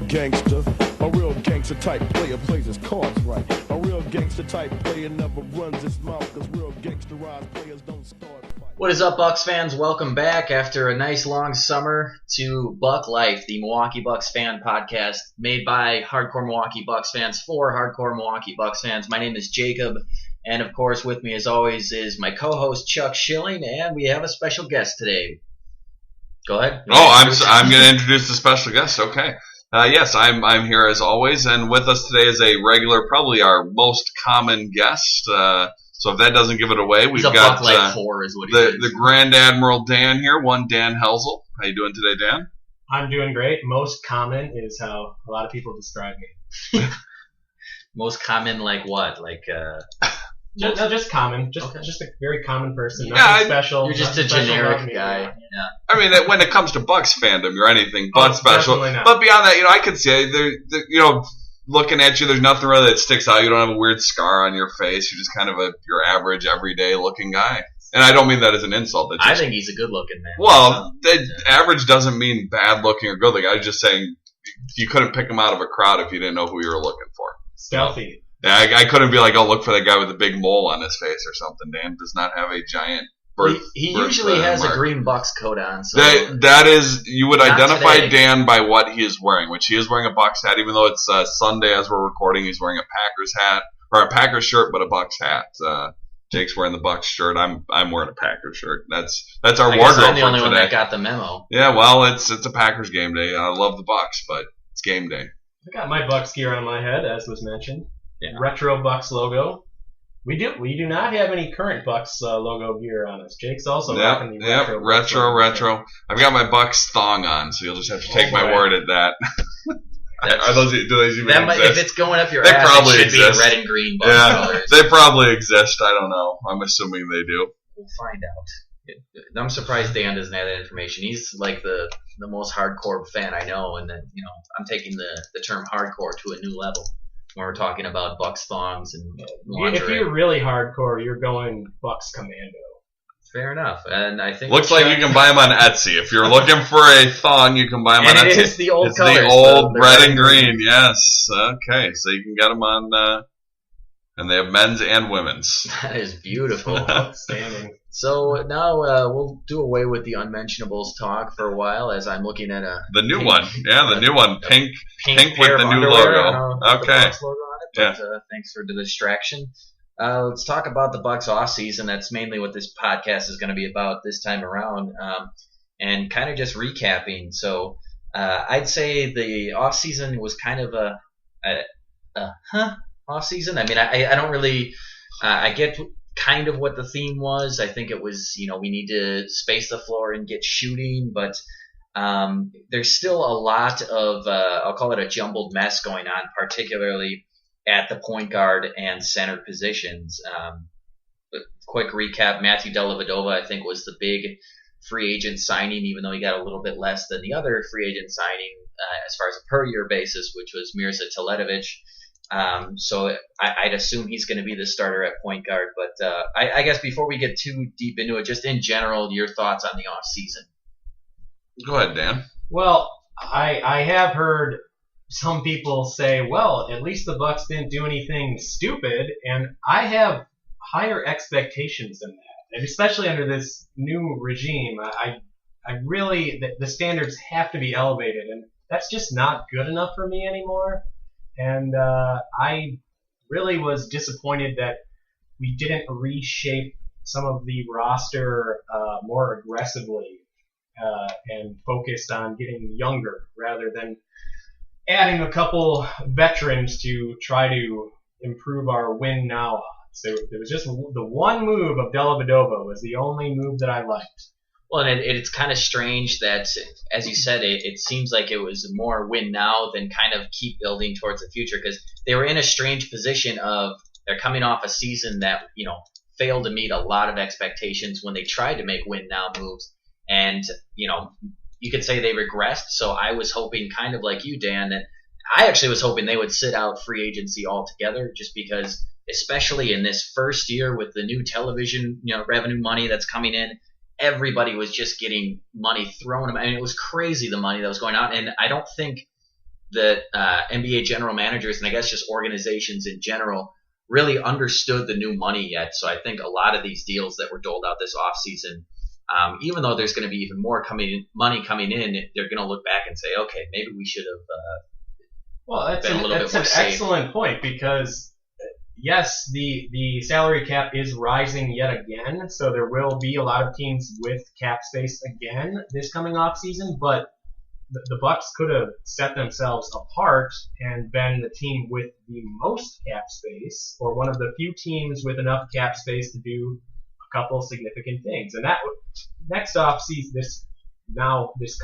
gangster. A real gangster type player plays his cards right. A real gangster type player never runs his mouth, cause real gangsterized players don't start fights. What is up, Bucks fans? Welcome back after a nice long summer to Buck Life, the Milwaukee Bucks fan podcast made by hardcore Milwaukee Bucks fans for hardcore Milwaukee Bucks fans. My name is Jacob, and of course with me as always is my co-host Chuck Schilling, and we have a special guest today. Go ahead. I'm going to introduce the special guest. Okay. Yes, I'm here as always, and with us today is a regular, probably our most common guest. So if that doesn't give it away, we've got the Grand Admiral Dan here, one Dan Helsel. How you doing today, Dan? I'm doing great. Most common is how a lot of people describe me. Most common, like what? Like just common. Just a very common person. Nothing Yeah, special. You're just a generic guy. Yeah. I mean, when it comes to Bucks fandom, you're anything but special. Definitely not. But beyond that, I could say, looking at you, there's nothing really that sticks out. You don't have a weird scar on your face. You're just kind of your average, everyday looking guy. And I don't mean that as an insult. I think he's a good looking man. Well, average doesn't mean bad looking or good looking. I was just saying you couldn't pick him out of a crowd if you didn't know who you were looking for. Stealthy. Yeah, I couldn't be like, oh, look for that guy with the big mole on his face or something. Dan does not have a giant birth. He usually has mark. a green Bucks coat on. So that is, you would identify today. Dan by what he is wearing, which he is wearing a Bucks hat, even though it's Sunday as we're recording. He's wearing a Packers hat, or a Packers shirt, but a Bucks hat. Jake's wearing the Bucks shirt. I'm wearing a Packers shirt. That's our I wardrobe guess I'm the only for one today. that got the memo. Yeah, well, it's a Packers game day. I love the Bucks, but it's game day. I got my Bucks gear on my head, as was mentioned. Yeah. Retro Bucks logo. We do not have any current Bucks logo gear on us. Jake's also rocking the retro. I've got my Bucks thong on, so you'll just have to take my word at that. Do those even exist? If it's going up your They ass, probably it should exist. be red and green Bucks colors. They probably exist. I don't know. I'm assuming they do. We'll find out. I'm surprised Dan doesn't have that information. He's like the most hardcore fan I know, and then I'm taking the term hardcore to a new level when we're talking about Bucks thongs and lingerie. If you're really hardcore, you're going Bucks Commando. Fair enough, and I think looks like you can buy them on Etsy. If you're looking for a thong, you can buy them on Etsy. It is the old colors. The old red and green. Yes. Okay, so you can get them on, and they have men's and women's. That is beautiful. Outstanding. So now we'll do away with the unmentionables talk for a while, as I'm looking at the new one. Yeah, the new one, pink pair with of the new underwear, logo. the Bucks logo on it, but thanks for the distraction. Let's talk about the Bucks offseason. That's mainly what this podcast is going to be about this time around, and kind of just recapping. So I'd say the offseason was kind of a offseason. I mean, I don't really I get kind of what the theme was. I think it was, we need to space the floor and get shooting, but there's still a lot of, I'll call it a jumbled mess going on, particularly at the point guard and center positions. Quick recap, Matthew Dellavedova, I think, was the big free agent signing, even though he got a little bit less than the other free agent signing as far as a per-year basis, which was Mirza Teletovic. So I'd assume he's going to be the starter at point guard. But I guess before we get too deep into it, just in general, your thoughts on the offseason. Go ahead, Dan. Well, I have heard some people say, well, at least the Bucks didn't do anything stupid, and I have higher expectations than that, and especially under this new regime. I really, the standards have to be elevated, and that's just not good enough for me anymore. And I really was disappointed that we didn't reshape some of the roster more aggressively and focused on getting younger rather than adding a couple veterans to try to improve our win now odds. So there was just the one move of Dellavedova was the only move that I liked. Well, and it's kind of strange that, as you said, it seems like it was more win now than kind of keep building towards the future, because they were in a strange position of they're coming off a season that, failed to meet a lot of expectations when they tried to make win now moves. And, you could say they regressed. So I was hoping, kind of like you, Dan, that I actually was hoping they would sit out free agency altogether, just because, especially in this first year with the new television, revenue money that's coming in, everybody was just getting money thrown. I mean, it was crazy, the money that was going out. And I don't think that NBA general managers and I guess just organizations in general really understood the new money yet. So I think a lot of these deals that were doled out this offseason, even though there's going to be even more money coming in, they're going to look back and say, okay, maybe we should have been a little bit more that's an safe. Excellent point, because yes, the salary cap is rising yet again, so there will be a lot of teams with cap space again this coming off season, but the Bucks could have set themselves apart and been the team with the most cap space, or one of the few teams with enough cap space to do a couple significant things. And that next off season, this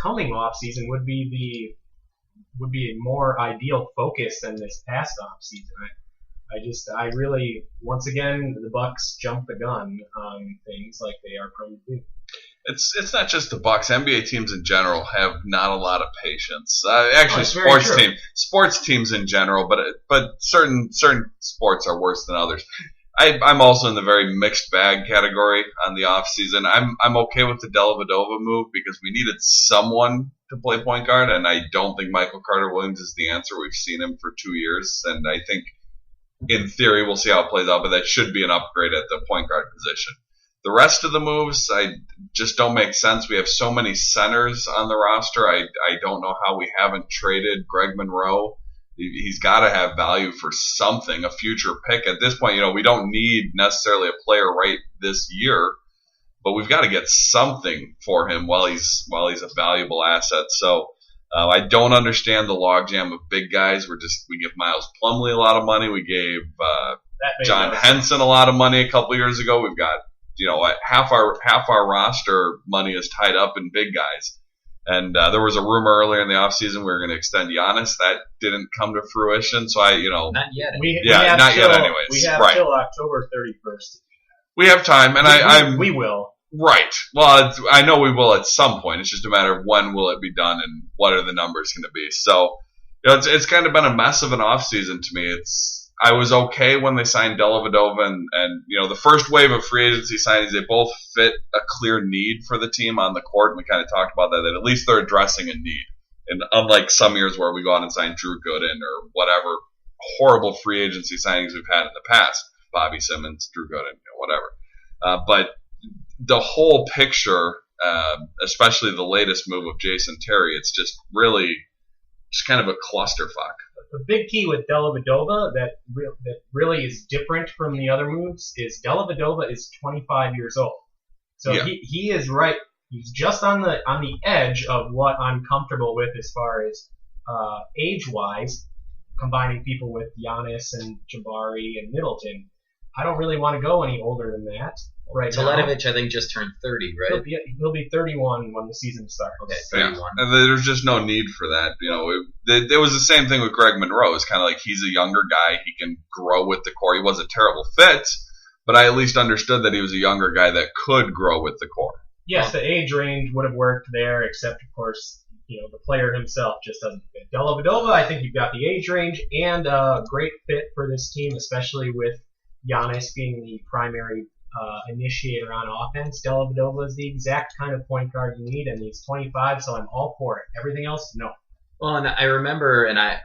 coming off season would be a more ideal focus than this past off season. I really, once again, the Bucks jumped the gun on things like they are prone to do. It's not just the Bucks. NBA teams in general have not a lot of patience. Actually, sports teams in general, but certain sports are worse than others. I'm also in the very mixed bag category on the off season. I'm okay with the Dellavedova move because we needed someone to play point guard, and I don't think Michael Carter-Williams is the answer. We've seen him for 2 years, and I think in theory we'll see how it plays out, but that should be an upgrade at the point guard position. The rest of the moves, I just don't make sense. We have so many centers on the roster. I don't know how we haven't traded Greg Monroe. He's got to have value for something, a future pick. At this point, we don't need necessarily a player right this year, but we've got to get something for him while he's a valuable asset. So I don't understand the logjam of big guys. We give Miles Plumlee a lot of money. We gave John Henson a lot of money a couple years ago. We've got half our roster money is tied up in big guys. And there was a rumor earlier in the offseason we were going to extend Giannis. That didn't come to fruition. So not yet. Not yet. Anyways, we have right. till October 31st. We have time, and we will. Right. Well, I know we will at some point. It's just a matter of when will it be done and what are the numbers going to be. So, it's kind of been a mess of an offseason to me. I was okay when they signed Dellavedova and the first wave of free agency signings, they both fit a clear need for the team on the court, and we kind of talked about that at least they're addressing a need. And unlike some years where we go out and sign Drew Gooden or whatever horrible free agency signings we've had in the past, Bobby Simmons, Drew Gooden, whatever. But the whole picture, especially the latest move of Jason Terry, it's just really just kind of a clusterfuck. The big key with Dellavedova that really is different from the other moves is Dellavedova is 25 years old. So yeah. He is right. He's just on the edge of what I'm comfortable with as far as age-wise, combining people with Giannis and Jabari and Middleton. I don't really want to go any older than that right now. Teletovic, I think, just turned 30, right? He'll be 31 when the season starts. Okay, 31. Yeah. And there's just no need for that. It was the same thing with Greg Monroe. It's kind of like he's a younger guy. He can grow with the core. He was a terrible fit, but I at least understood that he was a younger guy that could grow with the core. Yes, the age range would have worked there, except, of course, the player himself just doesn't fit. Dellavedova, I think you've got the age range and a great fit for this team, especially with Giannis being the primary initiator on offense. Dellavedova is the exact kind of point guard you need, and he's 25, so I'm all for it. Everything else, no. Well, and I remember, and I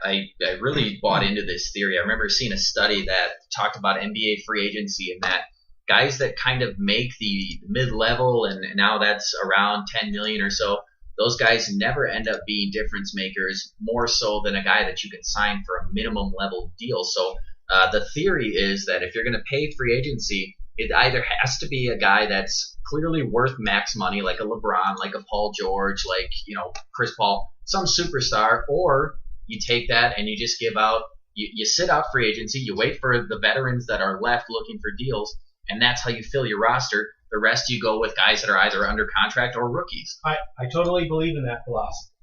really bought into this theory. I remember seeing a study that talked about NBA free agency and that guys that kind of make the mid-level, and now that's around 10 million or so, those guys never end up being difference makers more so than a guy that you can sign for a minimum level deal. So the theory is that if you're going to pay free agency, it either has to be a guy that's clearly worth max money, like a LeBron, like a Paul George, like Chris Paul, some superstar, or you take that and you just give out, you sit out free agency, you wait for the veterans that are left looking for deals, and that's how you fill your roster. The rest you go with guys that are either under contract or rookies. I totally believe in that philosophy,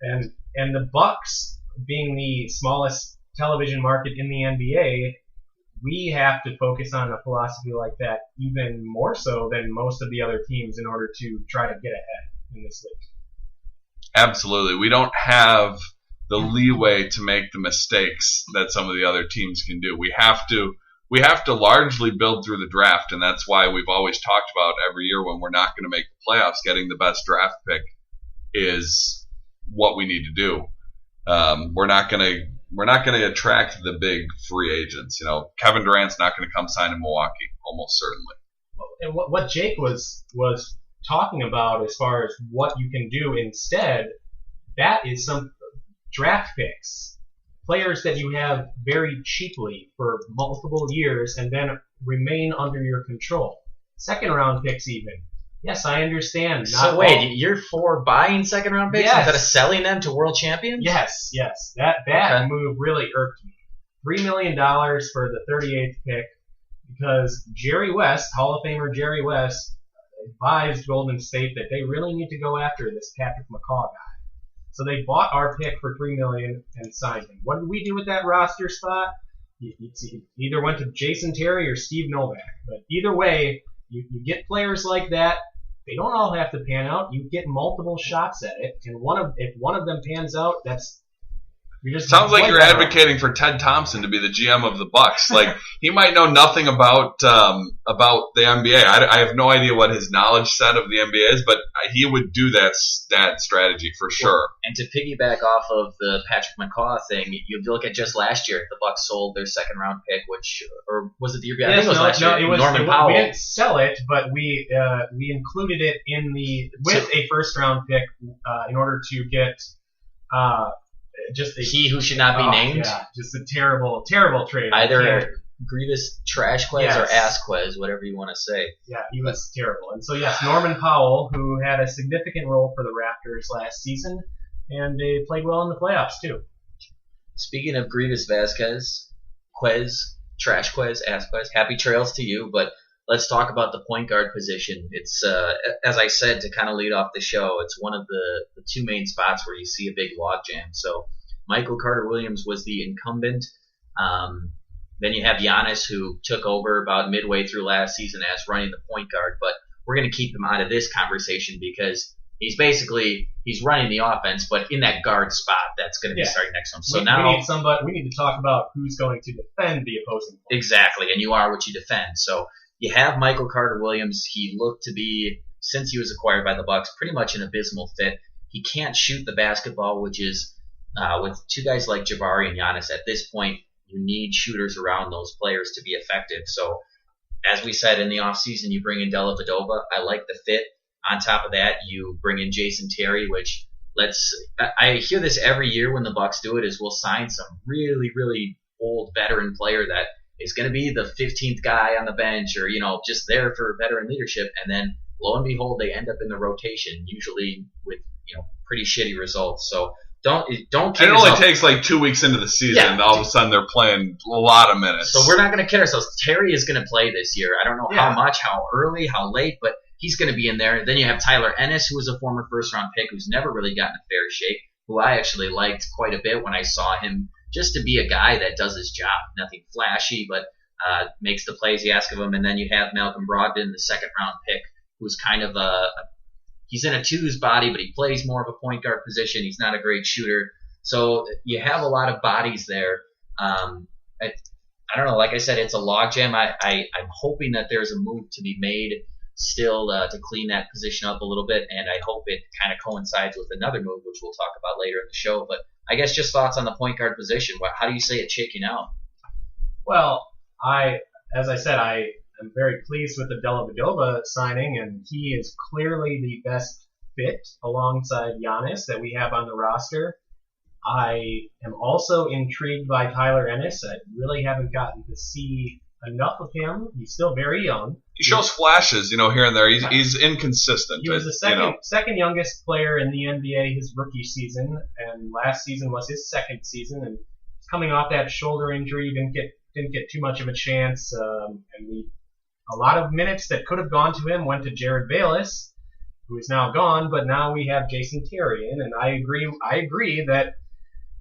and the Bucks being the smallest television market in the NBA, we have to focus on a philosophy like that even more so than most of the other teams in order to try to get ahead in this league. Absolutely. We don't have the leeway to make the mistakes that some of the other teams can do. We have to largely build through the draft, and that's why we've always talked about every year when we're not going to make the playoffs, getting the best draft pick is what we need to do. we're not gonna attract the big free agents. Kevin Durant's not gonna come sign in Milwaukee, almost certainly. And what Jake was talking about as far as what you can do instead, that is some draft picks, players that you have very cheaply for multiple years and then remain under your control. Second round picks even. Yes, I understand. So wait, you're for buying second round picks instead of selling them to world champions? Yes. That move really irked me. $3 million for the 38th pick because Jerry West, Hall of Famer Jerry West, advised Golden State that they really need to go after this Patrick McCaw guy. So they bought our pick for $3 million and signed him. What did we do with that roster spot? It either went to Jason Terry or Steve Novak. But either way, you get players like that. They don't all have to pan out. You get multiple shots at it, and if one of them pans out, sounds like you're advocating for Ted Thompson to be the GM of the Bucks. Like he might know nothing about the NBA. I have no idea what his knowledge set of the NBA is, but he would do that strategy for sure. Well, and to piggyback off of the Patrick McCaw thing, you look at just last year, the Bucks sold their second round pick, or was it the year before? I think it was last year. It was Norman Powell. We didn't sell it, but we included it with a first round pick in order to get. He who should not be named. Yeah, just a terrible, terrible trade. Either Grievous Trashquez or Asquez, whatever you want to say. Yeah, he was terrible. And so, yes, Norman Powell, who had a significant role for the Raptors last season, and they played well in the playoffs, too. Speaking of Grievous Vasquez, Trashquez, Asquez, happy trails to you, but let's talk about the point guard position. It's, as I said, to kind of lead off the show, it's one of the two main spots where you see a big logjam. So Michael Carter-Williams was the incumbent. Then you have Giannis, who took over about midway through last season as running the point guard. But we're going to keep him out of this conversation because he's running the offense, but in that guard spot that's going to be starting next to him. So we need to talk about who's going to defend the opposing point. Exactly, and you are what you defend. So you have Michael Carter-Williams. He looked to be, since he was acquired by the Bucks, pretty much an abysmal fit. He can't shoot the basketball, which is, with two guys like Jabari and Giannis, at this point, you need shooters around those players to be effective. So, as we said in the offseason, you bring in Dellavedova. I like the fit. On top of that, you bring in Jason Terry, which I hear this every year when the Bucks do it, is we'll sign some really, really old veteran player that is going to be the 15th guy on the bench or, just there for veteran leadership. And then lo and behold, they end up in the rotation, usually with, pretty shitty results. So don't kid yourself. It only takes like 2 weeks into the season, and all of a sudden they're playing a lot of minutes. So we're not going to kid ourselves. Terry is going to play this year. I don't know how much, how early, how late, but he's going to be in there. Then you have Tyler Ennis, who was a former first-round pick who's never really gotten a fair shake, who I actually liked quite a bit when I saw him, just to be a guy that does his job. Nothing flashy, but makes the plays you ask of him. And then you have Malcolm Brogdon, the second-round pick, who's kind of he's in a twos body, but he plays more of a point guard position. He's not a great shooter. So you have a lot of bodies there. I don't know. Like I said, it's a logjam. I'm hoping that there's a move to be made still to clean that position up a little bit, and I hope it kind of coincides with another move, which we'll talk about later in the show. But I guess just thoughts on the point guard position. How do you say it's shaking out? Well, as I said, I am very pleased with the Dellavedova signing, and he is clearly the best fit alongside Giannis that we have on the roster. I am also intrigued by Tyler Ennis. I really haven't gotten to see enough of him. He's still very young. He shows flashes, here and there. He's inconsistent. He was the second youngest player in the NBA his rookie season, and last season was his second season. And coming off that shoulder injury, didn't get too much of a chance. And a lot of minutes that could have gone to him went to Jared Bayless, who is now gone. But now we have Jason Terry in, and I agree that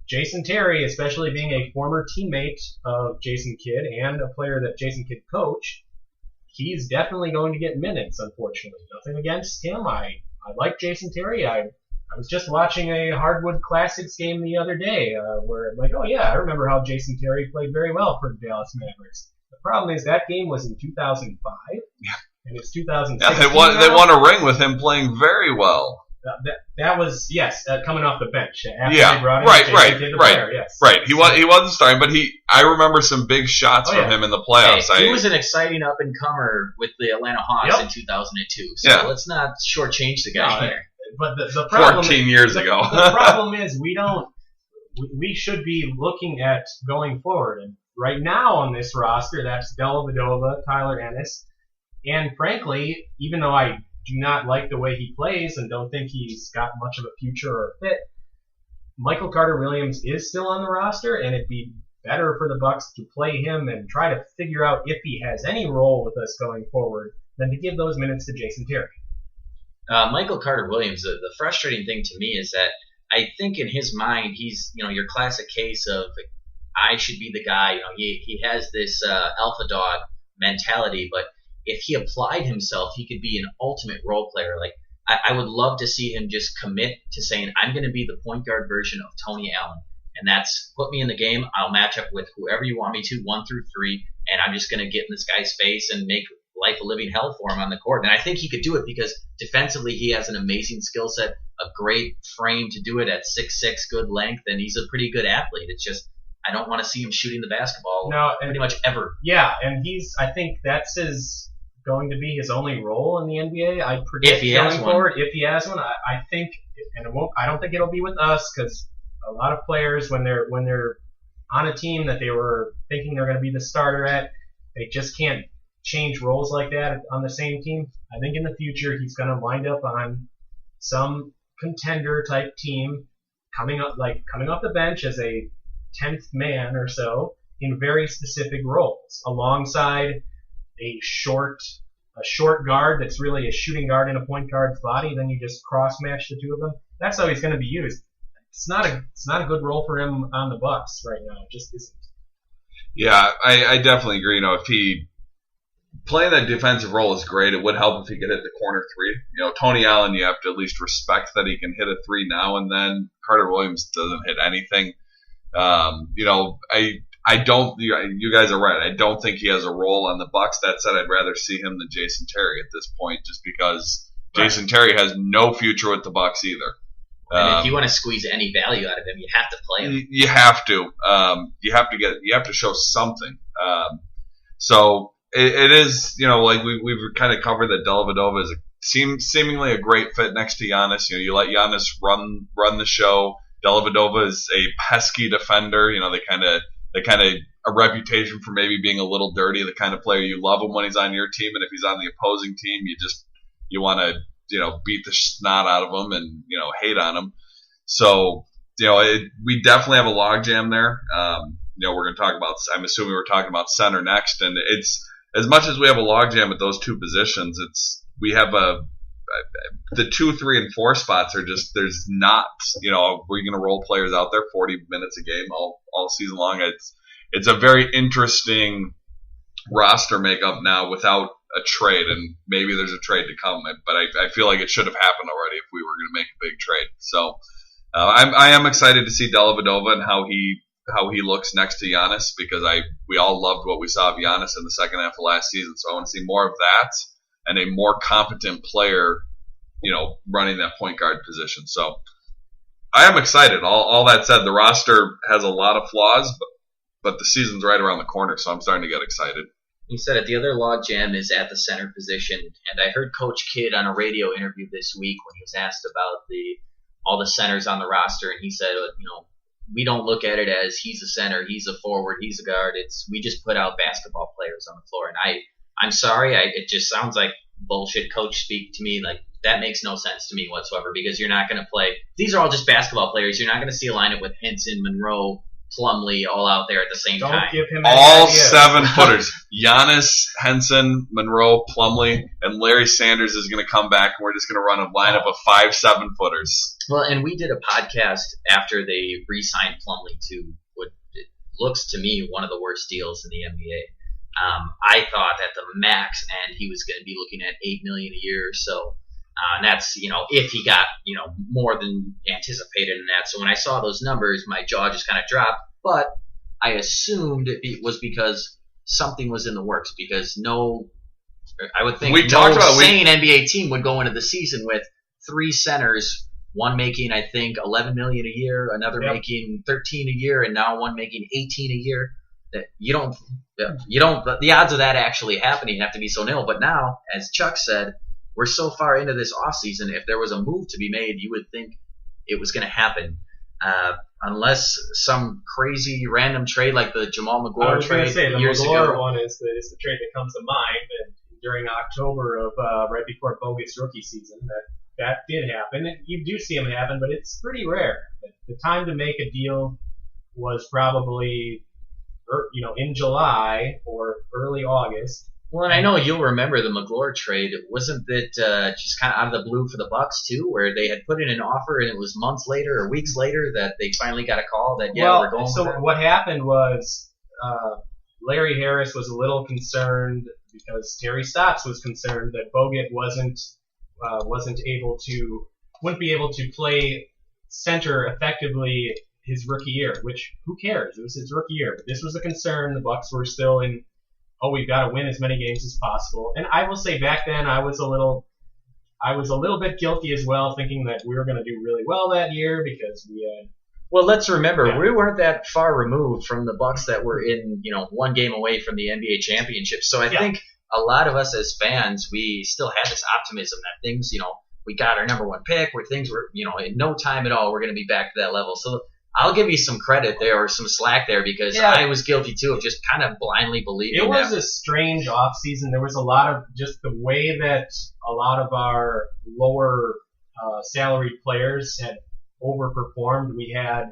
Jason Terry, especially being a former teammate of Jason Kidd and a player that Jason Kidd coached, he's definitely going to get minutes, unfortunately. Nothing against him. I like Jason Terry. I was just watching a Hardwood Classics game the other day where I'm like, oh yeah, I remember how Jason Terry played very well for the Dallas Mavericks. The problem is that game was in 2005, and it's 2016 they won a ring with him playing very well. That was coming off the bench after Yeah, they brought in right, Jason right, Kidd, the right, player, yes. right. He wasn't starting, but I remember some big shots from him in the playoffs. Hey, he was an exciting up and comer with the Atlanta Hawks in 2002. So let's not shortchange the guy here. But the problem 14 years ago. The problem is we should be looking at going forward. And right now on this roster, that's Dellavedova, Tyler Ennis, and frankly, even though I do not like the way he plays and don't think he's got much of a future or a fit, Michael Carter-Williams is still on the roster, and it'd be better for the Bucks to play him and try to figure out if he has any role with us going forward than to give those minutes to Jason Terry. Michael Carter-Williams, the frustrating thing to me is that I think in his mind he's your classic case of I should be the guy. He has this alpha dog mentality, but if he applied himself, he could be an ultimate role player. Like I would love to see him just commit to saying, I'm going to be the point guard version of Tony Allen. And that's put me in the game. I'll match up with whoever you want me to, 1 through 3, and I'm just going to get in this guy's face and make life a living hell for him on the court. And I think he could do it because defensively he has an amazing skill set, a great frame to do it at 6'6", good length, and he's a pretty good athlete. It's just I don't want to see him shooting the basketball pretty much ever. Yeah, and I think that's going to be his only role in the NBA. I predict going forward, if he has one, I think, and I don't think it'll be with us because a lot of players when they're on a team that they were thinking they're going to be the starter at, they just can't change roles like that on the same team. I think in the future he's going to wind up on some contender type team coming off the bench as a 10th man or so in very specific roles alongside a short guard that's really a shooting guard in a point guard's body. Then you just cross match the two of them. That's how he's going to be used. It's not a good role for him on the Bucks right now. It just isn't. Yeah, I definitely agree. If he playing that defensive role is great. It would help if he could hit the corner 3. Tony Allen, you have to at least respect that he can hit a 3 now and then. Carter Williams doesn't hit anything. I don't. You guys are right. I don't think he has a role on the Bucks. That said, I'd rather see him than Jason Terry at this point, just because Jason Terry has no future with the Bucks either. And if you want to squeeze any value out of him, you have to play him. You have to. You have to show something. So it is. Like we've kind of covered that Dellavedova is seemingly a great fit next to Giannis. You let Giannis run the show. Dellavedova is a pesky defender. They kind of a reputation for maybe being a little dirty. The kind of player you love him when he's on your team, and if he's on the opposing team, you want to beat the snot out of him and hate on him. So we definitely have a logjam there. We're going to talk about. I'm assuming we're talking about center next, and it's as much as we have a logjam at those two positions. We have the 2, 3, and 4 spots are just there's not we're going to roll players out there 40 minutes a game all season long. It's a very interesting roster makeup now without a trade, and maybe there's a trade to come, but I feel like it should have happened already if we were going to make a big trade. So I am excited to see Dellavedova and how he looks next to Giannis, because we all loved what we saw of Giannis in the second half of last season. So I want to see more of that and a more competent player, running that point guard position. So I am excited. All that said, the roster has a lot of flaws, but the season's right around the corner, so I'm starting to get excited. You said it. The other logjam is at the center position, and I heard Coach Kidd on a radio interview this week when he was asked about all the centers on the roster, and he said, we don't look at it as he's a center, he's a forward, he's a guard. We just put out basketball players on the floor, and I'm sorry, it just sounds like bullshit coach speak to me. Like, that makes no sense to me whatsoever, because you're not going to play. These are all just basketball players. You're not going to see a lineup with Henson, Monroe, Plumlee all out there at the same time. Don't give him all 7-footers. Giannis, Henson, Monroe, Plumlee, and Larry Sanders is going to come back, and we're just going to run a lineup of 5 7-footers. Well, and we did a podcast after they re-signed Plumlee to what it looks to me one of the worst deals in the NBA. I thought at the max end he was going to be looking at $8 million a year or so. And that's, if he got, more than anticipated in that. So when I saw those numbers, my jaw just kind of dropped. But I assumed it was because something was in the works. Because I would think sane NBA team would go into the season with three centers, one making I think $11 million a year, another making $13 a year, and now one making $18 a year. That you don't. The odds of that actually happening have to be so nil. But now, as Chuck said, we're so far into this offseason, if there was a move to be made, you would think it was going to happen. Unless some crazy random trade like the Jamal McGlure trade years ago. The McGlure one is the trade that comes to mind. And during October of right before Bogut's rookie season, that did happen. And you do see them happen, but it's pretty rare. The time to make a deal was probably in July or early August. Well, and I know you'll remember the McGlure trade. Wasn't that just kind of out of the blue for the Bucks too, where they had put in an offer and it was months later or weeks later that they finally got a call that we're going. So what happened was Larry Harris was a little concerned because Terry Stotts was concerned that Bogut wouldn't be able to play center effectively his rookie year. Which who cares? It was his rookie year, but this was a concern. The Bucks were still in. Oh, we've got to win as many games as possible. And I will say back then I was a little bit guilty as well, thinking that we were going to do really well that year because we had. Well, let's remember we weren't that far removed from the Bucks that were in one game away from the NBA championship. So I think a lot of us as fans, we still had this optimism that things, we got our number one pick, where things were, in no time at all, we're going to be back to that level. So I'll give you some credit there or some slack there because I was guilty too of just kind of blindly believing. It was a strange offseason. There was a lot of just the way that a lot of our lower salaried players had overperformed. We had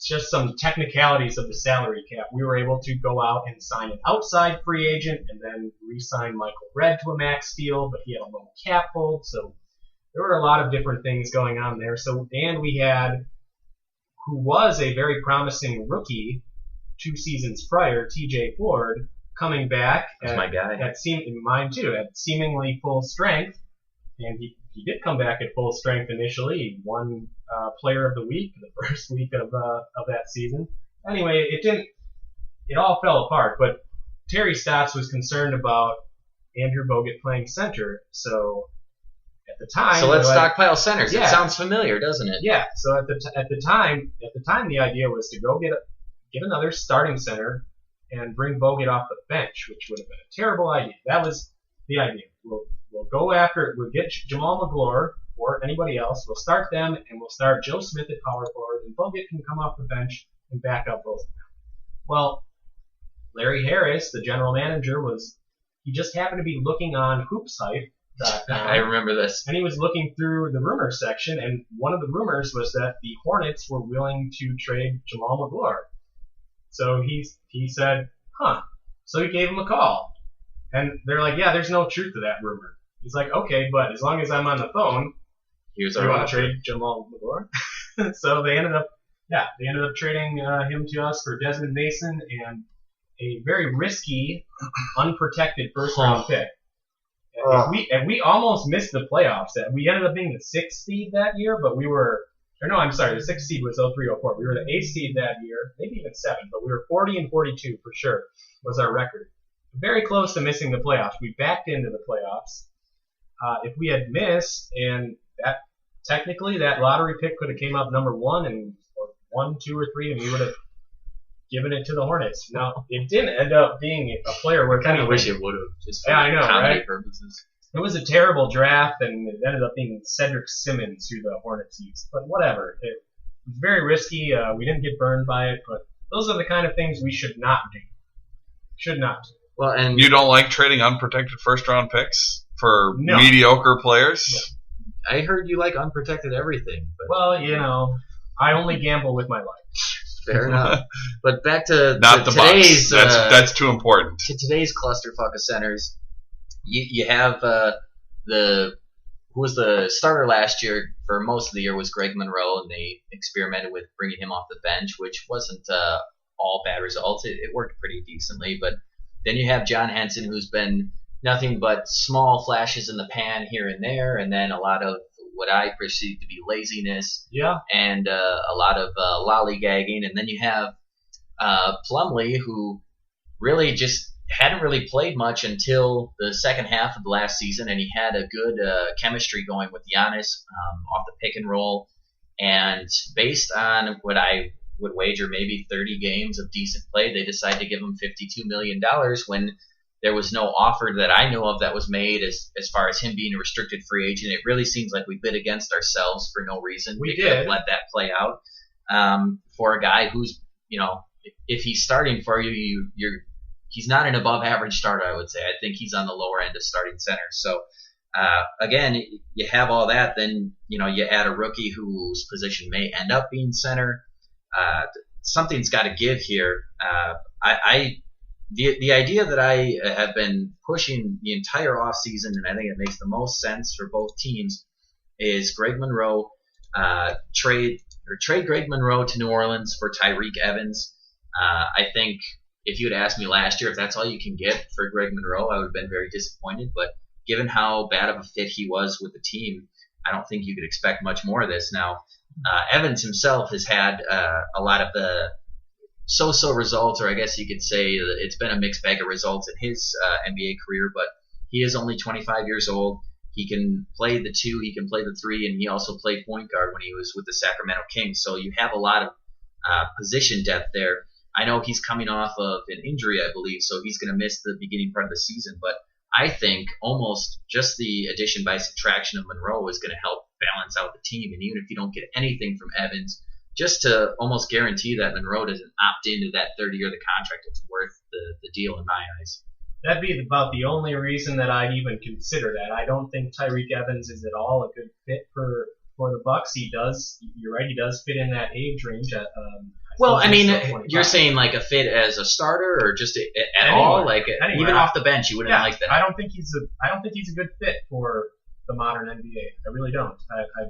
just some technicalities of the salary cap. We were able to go out and sign an outside free agent and then re-sign Michael Redd to a max deal, but he had a low cap hold. So there were a lot of different things going on there. And we had who was a very promising rookie 2 seasons prior, T.J. Ford, coming back at seemingly full strength, and he did come back at full strength initially. He won Player of the Week the first week of that season. Anyway, it all fell apart, but Terry Stotts was concerned about Andrew Bogut playing center, so at the time. So let's stockpile centers. Yeah. It sounds familiar, doesn't it? Yeah. So at the time, the idea was to go get another starting center and bring Bogut off the bench, which would have been a terrible idea. That was the idea. We'll go after it. We'll get Jamal McGlure or anybody else. We'll start them, and we'll start Joe Smith at power forward, and Bogut can come off the bench and back up both of them. Well, Larry Harris, the general manager, he just happened to be looking on HoopSite. I remember this. And he was looking through the rumor section, and one of the rumors was that the Hornets were willing to trade Jamal McGlure. So he said, So he gave him a call. And they're like, yeah, there's no truth to that rumor. He's like, okay, but as long as I'm on the phone, you want to trade Jamal McGlure? So they ended up trading him to us for Desmond Mason and a very risky, unprotected first-round pick. We almost missed the playoffs. We ended up being the 6th seed that year, but the 6th seed was 03-04. We were the 8th seed that year, maybe even 7, but we were 40-42 for sure was our record. Very close to missing the playoffs. We backed into the playoffs. If we had missed, and technically that lottery pick could have came up number 1 or 1, 2, or 3, and we would have given it to the Hornets. Now, it didn't end up being a player where kind of wish it would have, just for I know, comedy right? purposes. It was a terrible draft, and it ended up being Cedric Simmons who the Hornets used. But whatever. It was very risky. We didn't get burned by it, but those are the kind of things we should not do. Should not do. Well, and you don't like trading unprotected first-round picks for mediocre players? No. I heard you like unprotected everything. But. Well, I only gamble with my life. Fair enough. But back to today's that's too important. To today's clusterfuck of centers, you have who was the starter last year for most of the year was Greg Monroe, and they experimented with bringing him off the bench, which wasn't all bad results. It worked pretty decently, but then you have John Henson, who's been nothing but small flashes in the pan here and there, and then a lot of what I perceive to be laziness, and a lot of lollygagging. And then you have Plumlee, who really just hadn't really played much until the second half of the last season, and he had a good chemistry going with Giannis off the pick and roll. And based on what I would wager, maybe 30 games of decent play, they decided to give him $52 million when there was no offer that I know of that was made as far as him being a restricted free agent. It really seems like we bid against ourselves for no reason. We could have let that play out for a guy who's, if he's starting for you, he's not an above average starter, I would say. I think he's on the lower end of starting center. So, again, you have all that, then, you add a rookie whose position may end up being center. Something's got to give here. The idea that I have been pushing the entire offseason, and I think it makes the most sense for both teams, is Greg Monroe, trade Greg Monroe to New Orleans for Tyreek Evans. I think if you had asked me last year if that's all you can get for Greg Monroe, I would have been very disappointed. But given how bad of a fit he was with the team, I don't think you could expect much more of this. Now, Evans himself has had a lot of the so-so results, or I guess you could say it's been a mixed bag of results in his NBA career, but he is only 25 years old. He can play the 2, he can play the 3, and he also played point guard when he was with the Sacramento Kings. So you have a lot of position depth there. I know he's coming off of an injury, I believe, so he's going to miss the beginning part of the season, but I think almost just the addition by subtraction of Monroe is going to help balance out the team. And even if you don't get anything from Evans, just to almost guarantee that Monroe doesn't opt into that third year of the contract, it's worth the deal in my eyes. That'd be about the only reason that I'd even consider that. I don't think Tyreek Evans is at all a good fit for the Bucks. He does. You're right. He does fit in that age range. Well, I mean, you're saying like a fit as a starter, or just at all, like even off the bench, you wouldn't like that. I don't think he's a good fit for the modern NBA. I really don't. I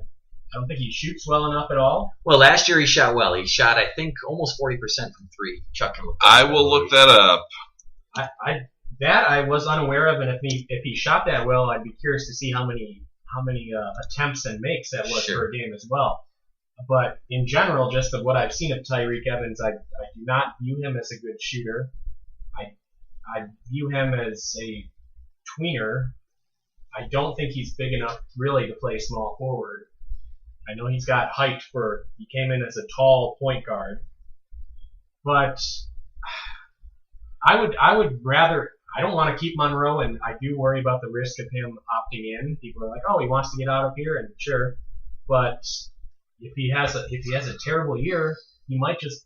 don't think he shoots well enough at all. Well, last year he shot well. He shot, I think, almost 40% from 3. Chuck can look. I will look that up. I was unaware of, and if he shot that well, I'd be curious to see how many attempts and makes that was per game as well. But in general, just of what I've seen of Tyreek Evans, I do not view him as a good shooter. I view him as a tweener. I don't think he's big enough really to play small forward. I know he's got height he came in as a tall point guard, but I would rather. I don't want to keep Monroe, and I do worry about the risk of him opting in. People are like, "Oh, he wants to get out of here," and sure, but if he has a terrible year, he might just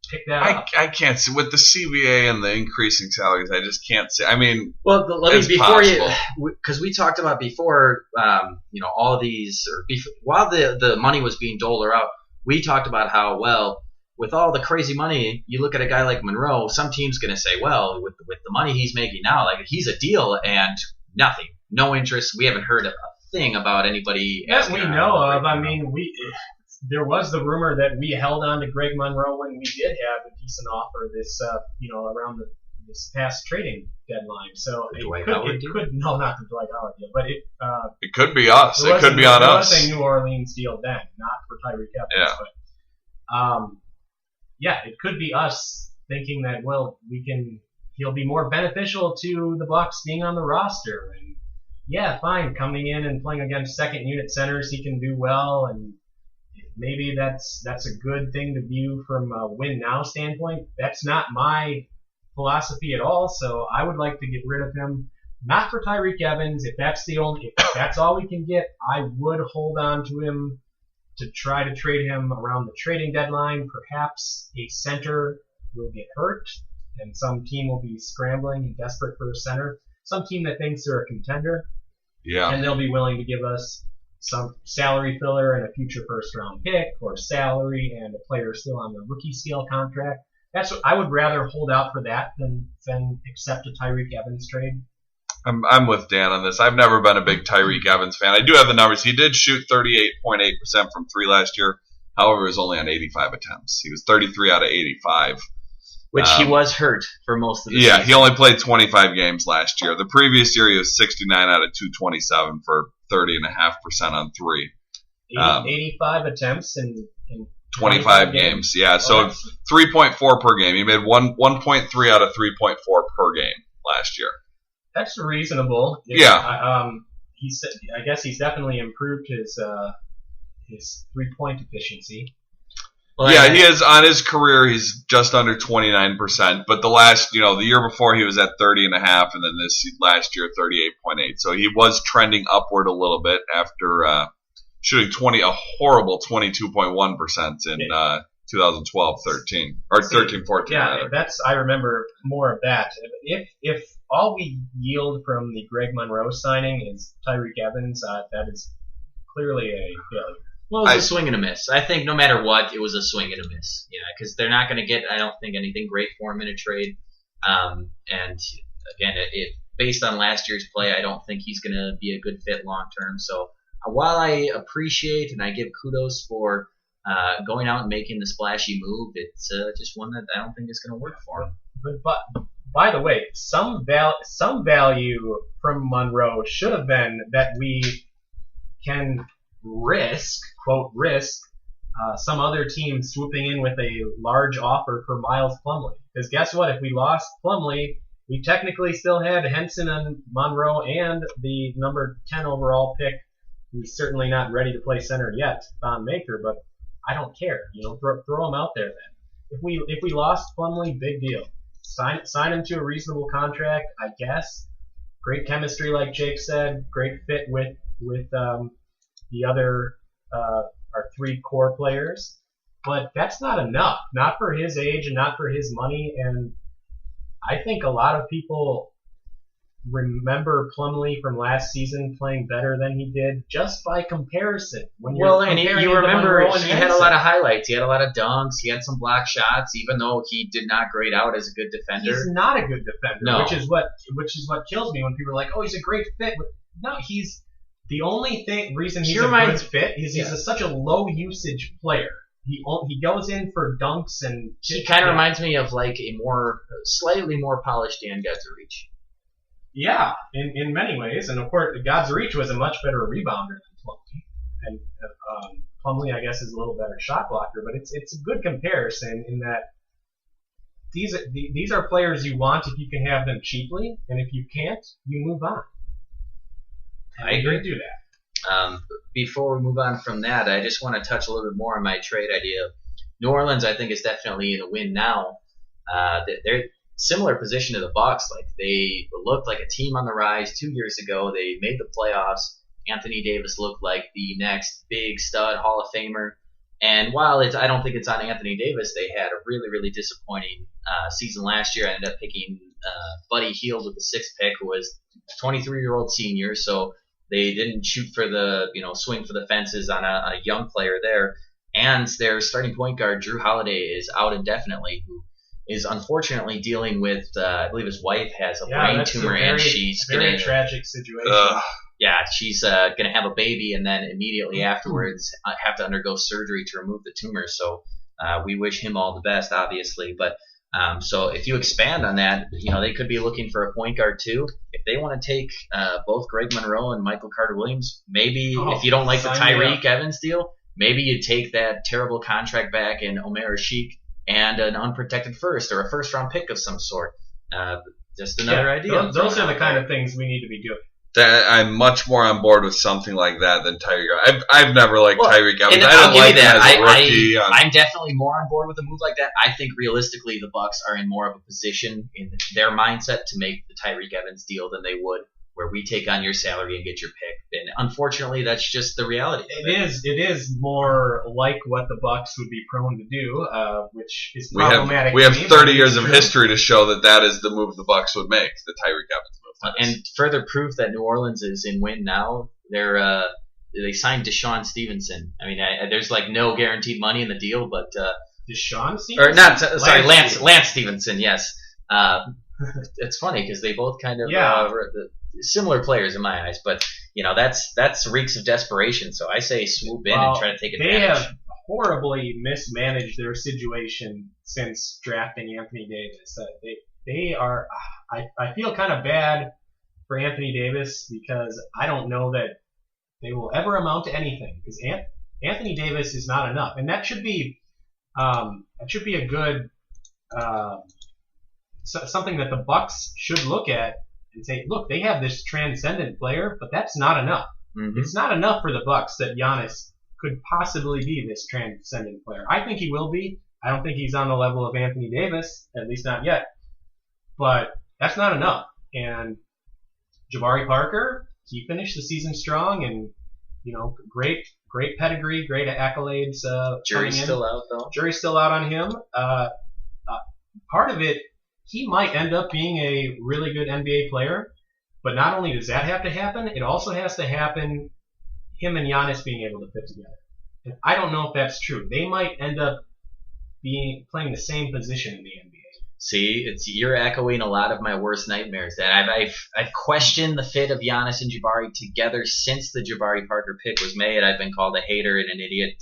pick that up. I can't see with the CBA and the increasing salaries. I just can't see. I mean, well, because we talked about before, all these, while the money was being doled out, we talked about how with all the crazy money, you look at a guy like Monroe, some team's going to say, well, with the money he's making now, like he's a deal, and nothing, no interest. We haven't heard a thing about anybody. Yes, we know of. I mean, there was the rumor that we held on to Greg Monroe when we did have a decent offer around this past trading deadline. So it could no, not the Dwight Howard deal, but it could be us. It could be on us. It was a New Orleans deal then, not for Tyreek Evans. Yeah. But, it could be us thinking that he'll be more beneficial to the Bucks being on the roster, and yeah, fine, coming in and playing against second unit centers, he can do well, and maybe that's a good thing to view from a win now standpoint. That's not my philosophy at all, so I would like to get rid of him. Not for Tyreek Evans. If that's all we can get, I would hold on to him to try to trade him around the trading deadline. Perhaps a center will get hurt, and some team will be scrambling and desperate for a center. Some team that thinks they're a contender, and they'll be willing to give us some salary filler and a future first-round pick, or salary and a player still on the rookie scale contract. That's what I would rather hold out for that than accept a Tyreek Evans trade. I'm with Dan on this. I've never been a big Tyreek Evans fan. I do have the numbers. He did shoot 38.8% from 3 last year. However, it was only on 85 attempts. He was 33 out of 85. Which he was hurt for most of the season. Yeah, he only played 25 games last year. The previous year, he was 69 out of 227 for 30.5% on 3. 85 attempts in 25 games. Yeah, so 3.4 per game. He made 1.3 out of 3.4 per game last year. That's reasonable. He said, I guess he's definitely improved his 3-point efficiency. Well, yeah, he is on his career. He's just under 29%. But the year before he was at 30.5, and then this last year 38.8. So he was trending upward a little bit after shooting a horrible 22.1% in 2012-13 or 13-14. Yeah, I remember more of that. If all we yield from the Greg Monroe signing is Tyreek Evans, that is clearly a failure. Well, it was a swing and a miss. I think no matter what, it was a swing and a miss. Yeah, because they're not going to get, I don't think, anything great for him in a trade. And again, based on last year's play, I don't think he's going to be a good fit long term. So while I appreciate and I give kudos for going out and making the splashy move, it's just one that I don't think is going to work for him. But by the way, some value from Monroe should have been that we can quote risk, some other team swooping in with a large offer for Miles Plumlee. Because guess what? If we lost Plumlee, we technically still had Henson and Monroe and the number 10 overall pick, who's certainly not ready to play center yet, Thon Maker, but I don't care. Throw him out there then. If we lost Plumlee, big deal. Sign him to a reasonable contract, I guess. Great chemistry, like Jake said. Great fit with the other our 3 core players, but that's not enough. Not for his age and not for his money. And I think a lot of people remember Plumlee from last season playing better than he did just by comparison. And you remember he had a lot of highlights. He had a lot of dunks. He had some block shots, even though he did not grade out as a good defender. He's not a good defender, no. which is what kills me when people are like, "Oh, he's a great fit." No, he's the only reason he's a good fit is he's such a low usage player. He goes in for dunks and he kind of reminds me of like a slightly more polished Dan Gadzarich. Yeah, in many ways, and of course Gadzarich was a much better rebounder than Plumlee, and Plumlee I guess is a little better shot blocker, but it's a good comparison in that these are players you want if you can have them cheaply, and if you can't, you move on. I agree. Do that. Before we move on from that, I just want to touch a little bit more on my trade idea. New Orleans, I think, is definitely in a win now. They're similar position to the Bucks. Like they looked like a team on the rise 2 years ago. They made the playoffs. Anthony Davis looked like the next big stud Hall of Famer. And while I don't think it's on Anthony Davis, they had a really, really disappointing season last year. I ended up picking Buddy Hield with the 6th pick, who was a 23-year-old senior. So they didn't shoot for the, swing for the fences on a young player there. And their starting point guard, Drew Holiday, is out indefinitely, who is unfortunately dealing with, I believe his wife has a brain tumor, and she's very tragic situation. She's going to have a baby, and then immediately afterwards have to undergo surgery to remove the tumor. So we wish him all the best, obviously. But so if you expand on that, they could be looking for a point guard too. If they want to take both Greg Monroe and Michael Carter-Williams, maybe if you don't like the Tyreek Evans deal, maybe you take that terrible contract back in Omer Sheik and an unprotected first or a first-round pick of some sort. Just another idea. Those are the kind of things we need to be doing. I'm much more on board with something like that than Tyreek. I've never liked Tyreek Evans. I don't like him as a rookie. I'm definitely more on board with a move like that. I think realistically the Bucks are in more of a position in their mindset to make the Tyreek Evans deal than they would, where we take on your salary and get your pick. And unfortunately, that's just the reality. It is more like what the Bucks would be prone to do, which is problematic. We have 30 years of history to show that is the move the Bucks would make, the Tyreek Evans move. And further proof that New Orleans is in win now. They signed Deshaun Stevenson. I mean, there's like no guaranteed money in the deal, but Deshaun Stevenson, or not? Sorry, Lance Stevenson. Yes. It's funny because they both kind of similar players in my eyes, but that's reeks of desperation. So I say swoop in and try to take advantage. They have horribly mismanaged their situation since drafting Anthony Davis. They are. I feel kind of bad for Anthony Davis because I don't know that they will ever amount to anything. Because Anthony Davis is not enough, and that should be a good something that the Bucks should look at and say, look, they have this transcendent player, but that's not enough. Mm-hmm. It's not enough for the Bucks that Giannis could possibly be this transcendent player. I think he will be. I don't think he's on the level of Anthony Davis, at least not yet. But that's not enough. And Jabari Parker, he finished the season strong, and great pedigree, great accolades. Jury's still out though. Jury's still out on him. Part of it, he might end up being a really good NBA player. But not only does that have to happen, it also has to happen him and Giannis being able to fit together. And I don't know if that's true. They might end up playing the same position in the NBA. See, you're echoing a lot of my worst nightmares. That I've questioned the fit of Giannis and Jabari together since the Jabari Parker pick was made. I've been called a hater and an idiot.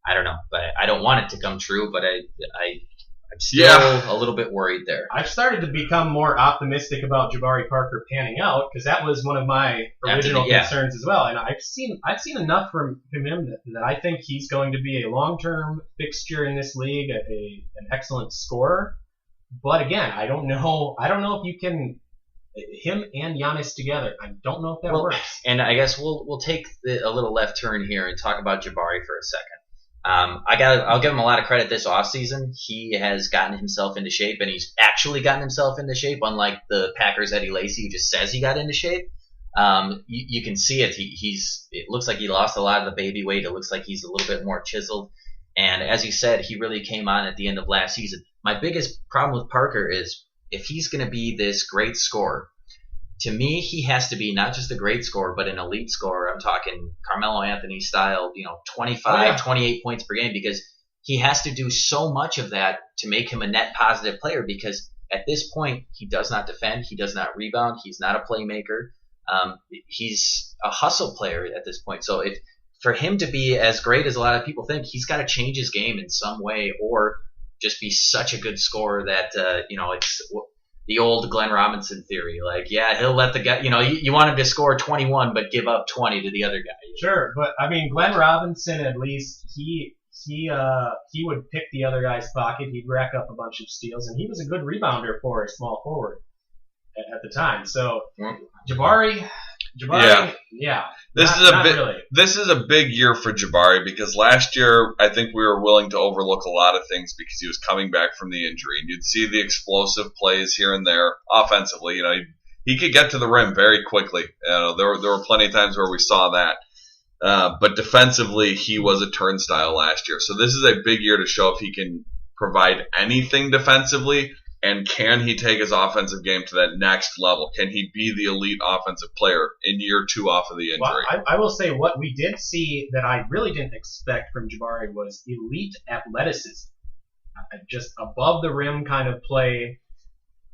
I don't know, but I don't want it to come true. But I'm still a little bit worried there. I've started to become more optimistic about Jabari Parker panning out because that was one of my original concerns as well. And I've seen enough from him that I think he's going to be a long-term fixture in this league, an excellent scorer. But again, I don't know if you can him and Giannis together. I don't know if that works. And I guess we'll take a little left turn here and talk about Jabari for a second. I'll give him a lot of credit this offseason. He has gotten himself into shape, and he's actually gotten himself into shape, unlike the Packers' Eddie Lacy, who just says he got into shape. You can see it. It looks like he lost a lot of the baby weight. It looks like he's a little bit more chiseled. And as you said, he really came on at the end of last season. My biggest problem with Parker is if he's going to be this great scorer, to me, he has to be not just a great scorer, but an elite scorer. I'm talking Carmelo Anthony style, 25, 28 points per game, because he has to do so much of that to make him a net positive player, because at this point, he does not defend, he does not rebound, he's not a playmaker. He's a hustle player at this point. So for him to be as great as a lot of people think, he's got to change his game in some way, or just be such a good scorer that, it's the old Glenn Robinson theory. Like, he'll let the guy, you want him to score 21 but give up 20 to the other guy. Sure, but I mean, Glenn Robinson, at least, he would pick the other guy's pocket. He'd rack up a bunch of steals, and he was a good rebounder for a small forward at the time. So, Jabari, This is a big year for Jabari, because last year I think we were willing to overlook a lot of things because he was coming back from the injury, and you'd see the explosive plays here and there offensively. He could get to the rim very quickly. There were plenty of times where we saw that. But defensively, he was a turnstile last year. So this is a big year to show if he can provide anything defensively. And can he take his offensive game to that next level? Can he be the elite offensive player in year 2 off of the injury? Well, I will say what we did see that I really didn't expect from Jabari was elite athleticism. Just above the rim kind of play.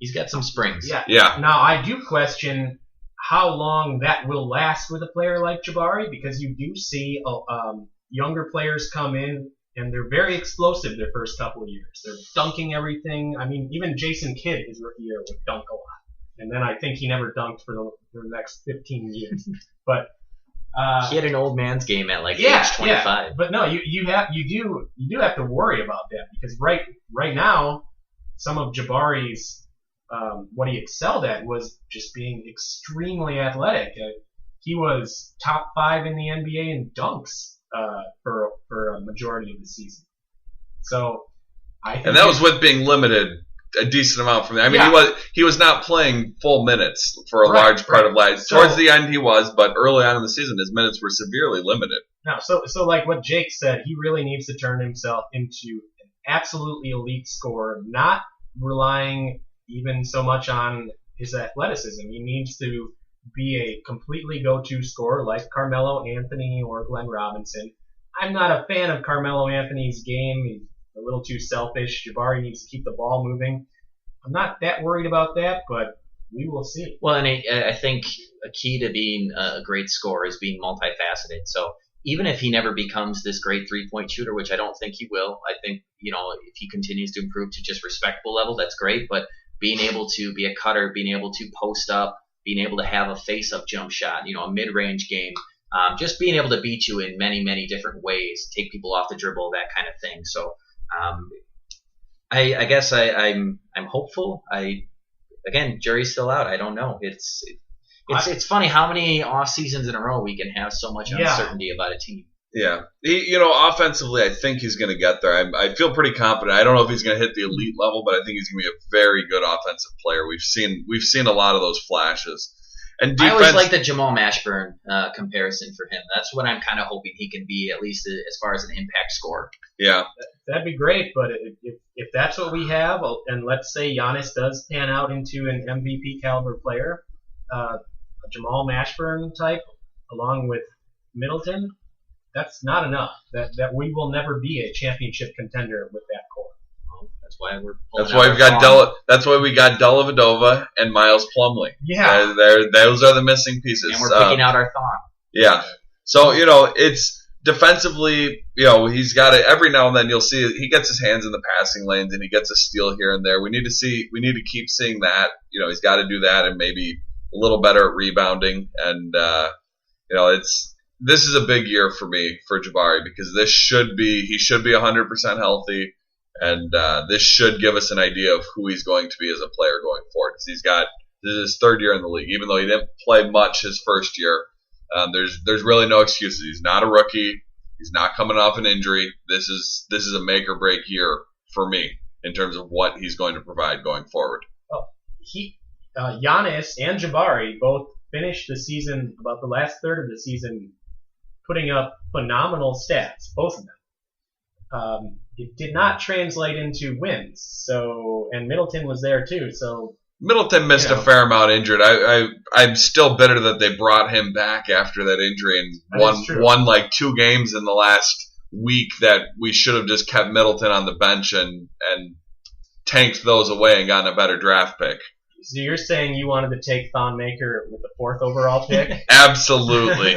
He's got some springs. Yeah. Now, I do question how long that will last with a player like Jabari, because you do see younger players come in, and they're very explosive their first couple of years. They're dunking everything. I mean, even Jason Kidd, his rookie year, would dunk a lot. And then I think he never dunked for the next 15 years. But he had an old man's game at age 25. Yeah. But no, you do have to worry about that, because right now, some of Jabari's what he excelled at was just being extremely athletic. He was top 5 in the NBA in dunks. For a majority of the season. So I think that was with being limited a decent amount from there. I mean, he was not playing full minutes for a large part of life. Towards the end he was, but early on in the season his minutes were severely limited. No, so like what Jake said, he really needs to turn himself into an absolutely elite scorer, not relying even so much on his athleticism. He needs to be a completely go-to scorer like Carmelo Anthony or Glenn Robinson. I'm not a fan of Carmelo Anthony's game. He's a little too selfish. Jabari needs to keep the ball moving. I'm not that worried about that, but we will see. Well, and I think a key to being a great scorer is being multifaceted. So even if he never becomes this great three-point shooter, which I don't think he will, I think, if he continues to improve to just respectable level, that's great. But being able to be a cutter, being able to post up, being able to have a face-up jump shot, a mid-range game, just being able to beat you in many, many different ways, take people off the dribble, that kind of thing. So I guess I'm hopeful. Again, jury's still out. I don't know. It's funny how many off seasons in a row we can have so much uncertainty about a team. Yeah. Offensively, I think he's going to get there. I feel pretty confident. I don't know if he's going to hit the elite level, but I think he's going to be a very good offensive player. We've seen a lot of those flashes. And defense, I always like the Jamal Mashburn comparison for him. That's what I'm kind of hoping he can be, at least as far as an impact scorer. Yeah. That'd be great, but if that's what we have, and let's say Giannis does pan out into an MVP caliber player, a Jamal Mashburn type, along with Middleton, that's not enough. That we will never be a championship contender with that core. That's why we got Dellavedova and Miles Plumlee. Yeah, those are the missing pieces. And we're picking out our thought. Yeah. So it's defensively. He's got it. Every now and then you'll see he gets his hands in the passing lanes and he gets a steal here and there. We need to keep seeing that. He's got to do that and maybe a little better at rebounding. And this is a big year for me for Jabari because he should be 100% healthy. And this should give us an idea of who he's going to be as a player going forward. Because this is his third year in the league. Even though he didn't play much his first year, there's really no excuses. He's not a rookie. He's not coming off an injury. This is a make or break year for me in terms of what he's going to provide going forward. Well, Giannis and Jabari both finished the season, about the last third of the season, putting up phenomenal stats, both of them. It did not translate into wins. And Middleton was there too. So Middleton missed a fair amount injured. I'm still bitter that they brought him back after that injury and won like 2 games in the last week that we should have just kept Middleton on the bench and tanked those away and gotten a better draft pick. So you're saying you wanted to take Thon Maker with the 4th overall pick? Absolutely.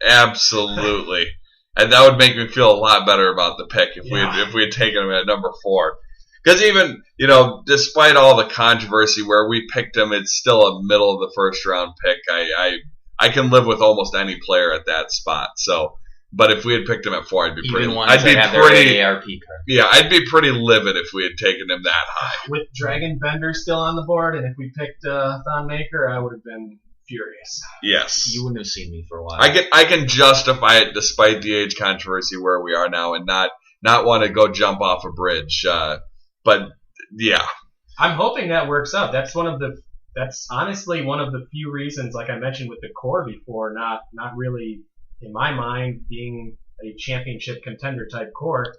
Absolutely. And that would make me feel a lot better about the pick if we had taken him at number 4. Because even, despite all the controversy where we picked him, it's still a middle of the first round pick. I can live with almost any player at that spot. So, but if we had picked him at 4, I'd be pretty livid if we had taken him that high. With Dragon Bender still on the board, and if we picked Thon Maker, I would have been furious. Yes. You wouldn't have seen me for a while. I can justify it despite the age controversy where we are now and not want to go jump off a bridge. But yeah. I'm hoping that works out. That's honestly one of the few reasons, like I mentioned with the core before, not really in my mind being a championship contender type core.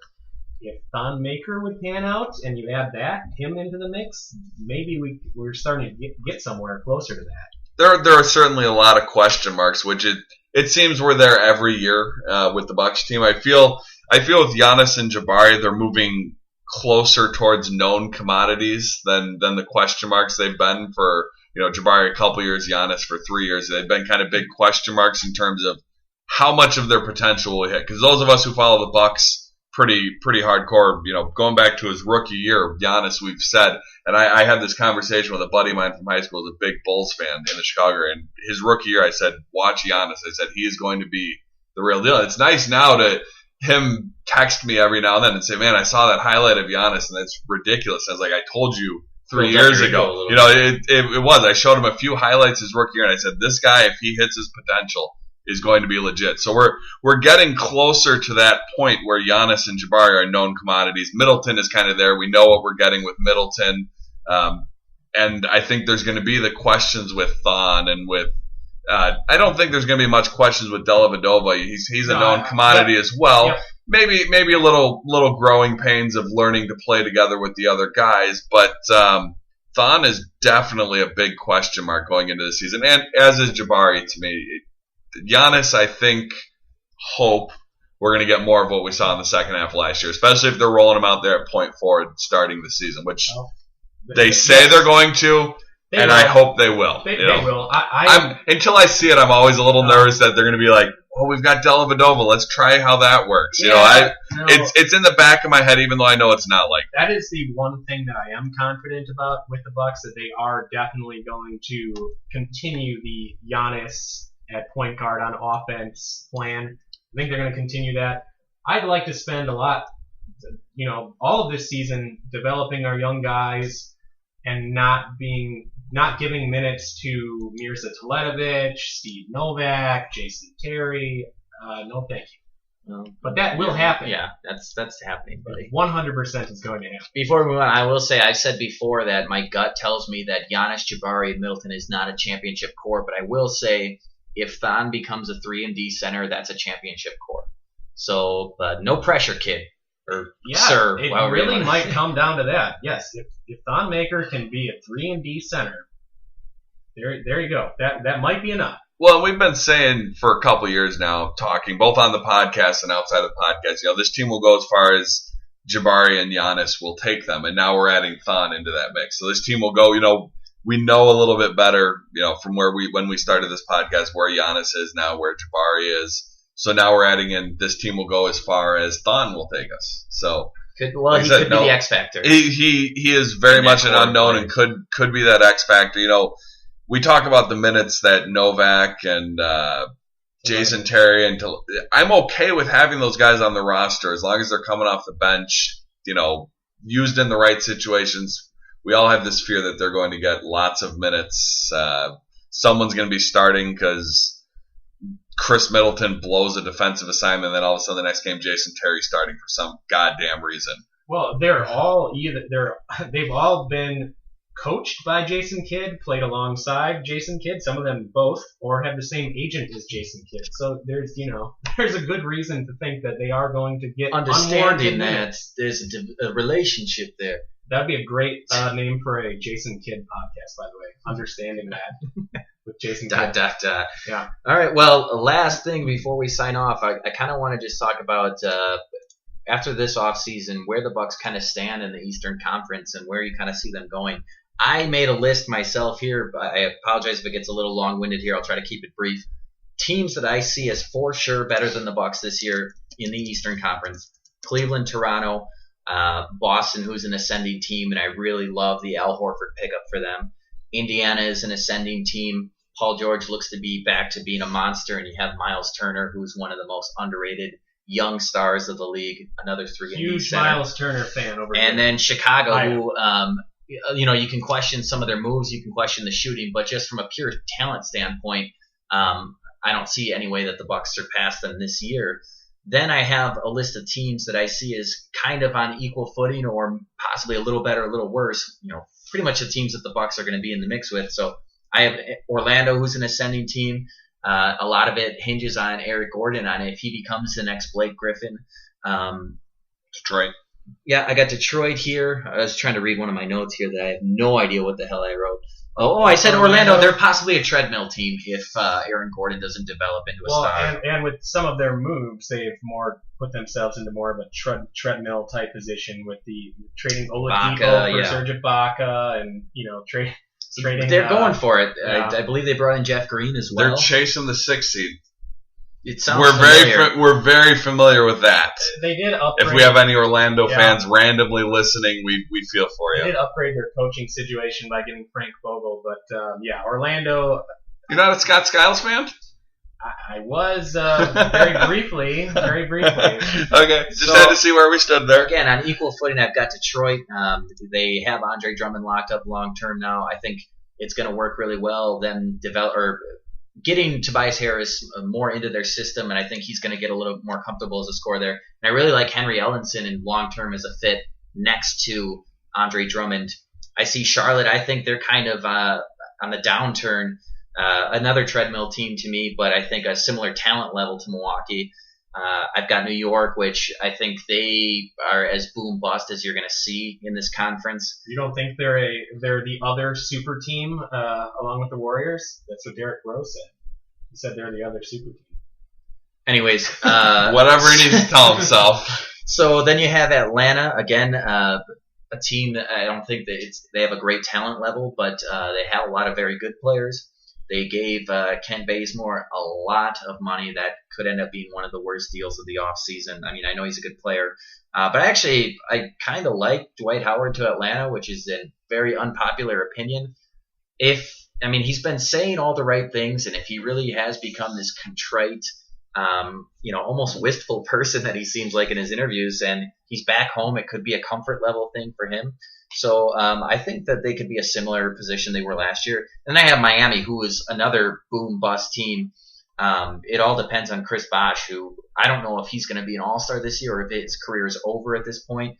If Thon Maker would pan out and you add him into the mix, maybe we're starting to get somewhere closer to that. There are certainly a lot of question marks, which it seems we're there every year with the Bucks team. I feel with Giannis and Jabari, they're moving closer towards known commodities than the question marks they've been for Jabari a couple years, Giannis for 3 years. They've been kind of big question marks in terms of how much of their potential will hit. Because those of us who follow the Bucks pretty hardcore, going back to his rookie year, Giannis, we've said, and I had this conversation with a buddy of mine from high school, who's a big Bulls fan in the Chicago area, and his rookie year, I said, watch Giannis. I said, he is going to be the real deal. It's nice now to him text me every now and then and say, man, I saw that highlight of Giannis, and that's ridiculous. I was like, I told you 3 years ago. It was. I showed him a few highlights his rookie year, and I said, this guy, if he hits his potential, is going to be legit. So we're getting closer to that point where Giannis and Jabari are known commodities. Middleton is kind of there. We know what we're getting with Middleton. And I think there's going to be the questions with Thon and with I don't think there's going to be much questions with Dellavedova. He's a known commodity as well. Yep. Maybe a little growing pains of learning to play together with the other guys, but Thon is definitely a big question mark going into the season, and as is Jabari to me. Giannis, I hope we're going to get more of what we saw in the second half of last year, especially if they're rolling him out there at point forward starting the season, which they say they're going to, and I hope they will. They will. Until I see it, I'm always a little nervous that they're going to be like, oh, we've got Dellavedova, let's try how that works. It's in the back of my head, even though I know it's not like that. That is the one thing that I am confident about with the Bucks, that they are definitely going to continue the Giannis at point guard on offense plan. I think they're going to continue that. I'd like to spend a lot, all of this season developing our young guys and not giving minutes to Mirza Teletovic, Steve Novak, Jason Terry. No, thank you. But that will happen. Yeah, that's happening, buddy. 100% is going to happen. Before we move on, I will say I said before that my gut tells me that Giannis, Jabari, and Middleton is not a championship core, but I will say if Thon becomes a 3-and-D center, that's a championship core. So no pressure, kid. Or sir. It really might come down to that. Yes, if Thon Maker can be a 3-and-D center, there you go. That might be enough. Well, we've been saying for a couple years now, talking both on the podcast and outside of the podcast, this team will go as far as Jabari and Giannis will take them, and now we're adding Thon into that mix. So this team will go, we know a little bit better, from when we started this podcast, where Giannis is now, where Jabari is. So now we're adding in, this team will go as far as Thon will take us. So he could be the X factor. He is very much an unknown and could be that X factor. We talk about the minutes that Novak and Jason Terry and I'm okay with having those guys on the roster as long as they're coming off the bench, used in the right situations. We all have this fear that they're going to get lots of minutes. Someone's going to be starting because Chris Middleton blows a defensive assignment, and then all of a sudden the next game Jason Terry's starting for some goddamn reason. Well, they've all been coached by Jason Kidd, played alongside Jason Kidd, some of them both, or have the same agent as Jason Kidd. So there's a good reason to think that they are going to get understanding that there's a relationship there. That'd be a great name for a Jason Kidd podcast, by the way. Understanding that with Jason Kidd. Yeah. All right. Well, last thing before we sign off, I kind of want to just talk about after this offseason where the Bucks kind of stand in the Eastern Conference and where you kind of see them going. I made a list myself here. I apologize if it gets a little long-winded here. I'll try to keep it brief. Teams that I see as for sure better than the Bucks this year in the Eastern Conference: Cleveland, Toronto, Boston, who's an ascending team, and I really love the Al Horford pickup for them. Indiana is an ascending team. Paul George looks to be back to being a monster, and you have Miles Turner, who's one of the most underrated young stars of the league. Another 3-and-D center. Huge Miles Turner fan over here. And then Chicago, who you can question some of their moves, you can question the shooting, but just from a pure talent standpoint, I don't see any way that the Bucks surpass them this year. Then I have a list of teams that I see as kind of on equal footing or possibly a little better, a little worse. Pretty much the teams that the Bucks are going to be in the mix with. So I have Orlando, who's an ascending team. A lot of it hinges on Eric Gordon, on if he becomes the next Blake Griffin. Detroit. Yeah, I got Detroit here. I was trying to read one of my notes here that I have no idea what the hell I wrote. I said Orlando. They're possibly a treadmill team if Aaron Gordon doesn't develop into a star. And with some of their moves, they've put themselves into more of a treadmill type position with the trading Oladipo for Serge Ibaka, and trading. They're going for it. Yeah. I believe they brought in Jeff Green as well. They're chasing the 6th seed. It sounds familiar. We're very familiar with that. They did upgrade. If we have any Orlando fans randomly listening, we feel for you. They did upgrade their coaching situation by getting Frank Vogel, but Orlando. You're not a Scott Skiles fan? I was very briefly. Okay, just had to see where we stood there. Again, on equal footing, I've got Detroit. They have Andre Drummond locked up long term now. I think it's going to work really well. Them getting Tobias Harris more into their system, and I think he's going to get a little more comfortable as a scorer there. And I really like Henry Ellenson in long term as a fit next to Andre Drummond. I see Charlotte. I think they're kind of on the downturn. Another treadmill team to me, but I think a similar talent level to Milwaukee. I've got New York, which I think they are as boom bust as you're going to see in this conference. You don't think they're the other super team along with the Warriors? That's what Derrick Rose said. He said they're the other super team. Anyways, whatever he needs to tell himself. So then you have Atlanta again, a team that I don't think they have a great talent level, but they have a lot of very good players. They gave Kent Bazemore a lot of money that could end up being one of the worst deals of the offseason. I mean, I know he's a good player, but I kind of like Dwight Howard to Atlanta, which is a very unpopular opinion. If I mean, he's been saying all the right things, and if he really has become this contrite, almost wistful person that he seems like in his interviews, and he's back home, it could be a comfort level thing for him. So I think that they could be a similar position they were last year. And I have Miami, who is another boom bust team. It all depends on Chris Bosh, who I don't know if he's going to be an all-star this year or if his career is over at this point.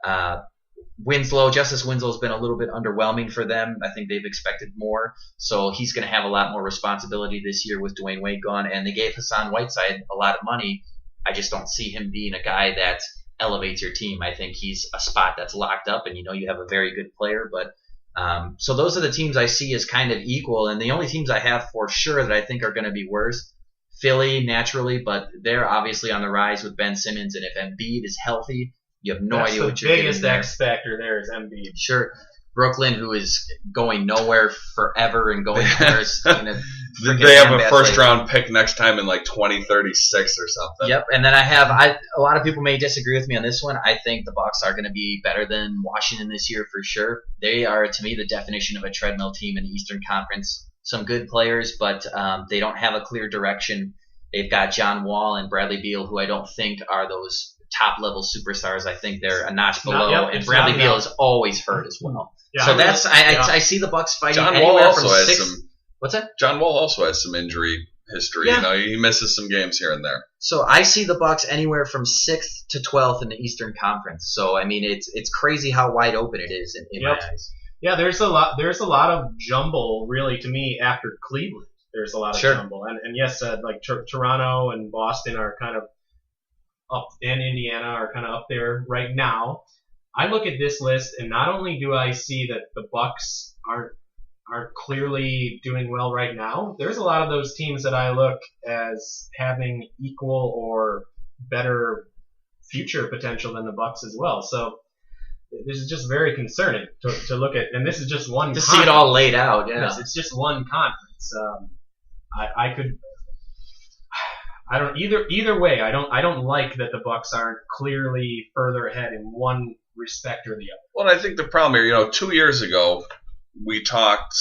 Justice Winslow's been a little bit underwhelming for them. I think they've expected more. So he's going to have a lot more responsibility this year with Dwayne Wade gone. And they gave Hassan Whiteside a lot of money. I just don't see him being a guy that elevates your team. I think he's a spot that's locked up, and you have a very good player. But so those are the teams I see as kind of equal. And the only teams I have for sure that I think are going to be worse, Philly, naturally, but they're obviously on the rise with Ben Simmons. And if Embiid is healthy, you have no idea what you're getting. The biggest X factor there is Embiid. Sure. Brooklyn, who is going nowhere forever and going worse. They have a first-round pick next time in like 2036 or something. Yep, and then a lot of people may disagree with me on this one. I think the Bucks are going to be better than Washington this year for sure. They are, to me, the definition of a treadmill team in the Eastern Conference. Some good players, but they don't have a clear direction. They've got John Wall and Bradley Beal, who I don't think are those top-level superstars. I think they're a notch below, and Bradley Beal is always hurt as well. Yeah, so I see the Bucks fighting John anywhere Wall also from has 6. What's that? John Wall also has some injury history. Yeah. He misses some games here and there. So I see the Bucks anywhere from 6th to 12th in the Eastern Conference. So I mean, it's crazy how wide open it is in my eyes. Yeah, there's a lot of jumble really to me after Cleveland. There's a lot of jumble, and yes, like Toronto and Boston are kind of up, and Indiana are kind of up there right now. I look at this list, and not only do I see that the Bucks aren't clearly doing well right now, there's a lot of those teams that I look as having equal or better future potential than the Bucks as well. So this is just very concerning to look at, and this is just one to see it all laid out. Yeah, yes, it's just one conference. I don't either way. I don't like that the Bucks aren't clearly further ahead in one respect or the other. Well, I think the problem here, 2 years ago, we talked.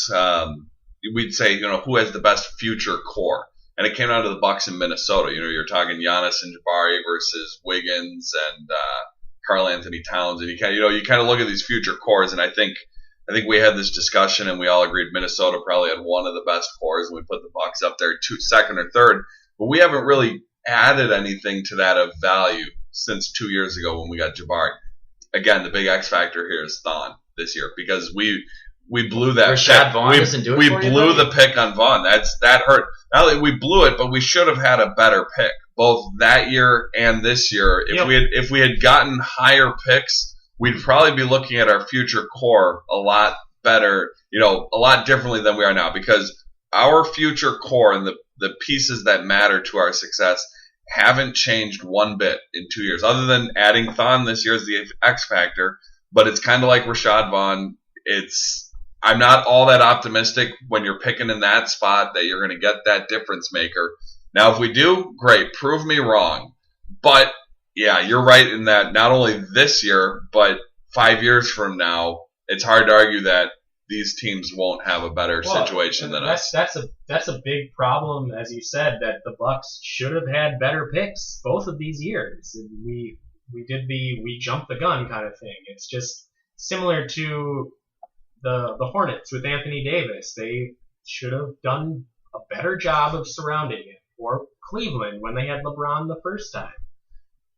We'd say, who has the best future core, and it came down to the Bucks in Minnesota. You're talking Giannis and Jabari versus Wiggins and Karl Anthony Towns, and you kind of look at these future cores, and I think we had this discussion, and we all agreed Minnesota probably had one of the best cores, and we put the Bucks up there second or third. But we haven't really added anything to that of value since 2 years ago when we got Jabari. Again, the big X factor here is Thon this year because we blew that Rashad Vaughn doesn't do it we for you, blew buddy? the pick on Vaughn. That hurt. Not that we blew it, but we should have had a better pick both that year and this year. If we had gotten higher picks, we'd probably be looking at our future core a lot better, a lot differently than we are now because our future core and the pieces that matter to our success haven't changed one bit in 2 years, other than adding Thon this year as the X factor. But it's kind of like Rashad Vaughn. I'm not all that optimistic when you're picking in that spot that you're going to get that difference maker. Now, if we do, great, prove me wrong. But yeah, you're right in that not only this year, but 5 years from now, it's hard to argue that these teams won't have a better situation than us. That's a big problem, as you said, that the Bucks should have had better picks both of these years. We jumped the gun kind of thing. It's just similar to the Hornets with Anthony Davis. They should have done a better job of surrounding him, or Cleveland when they had LeBron the first time,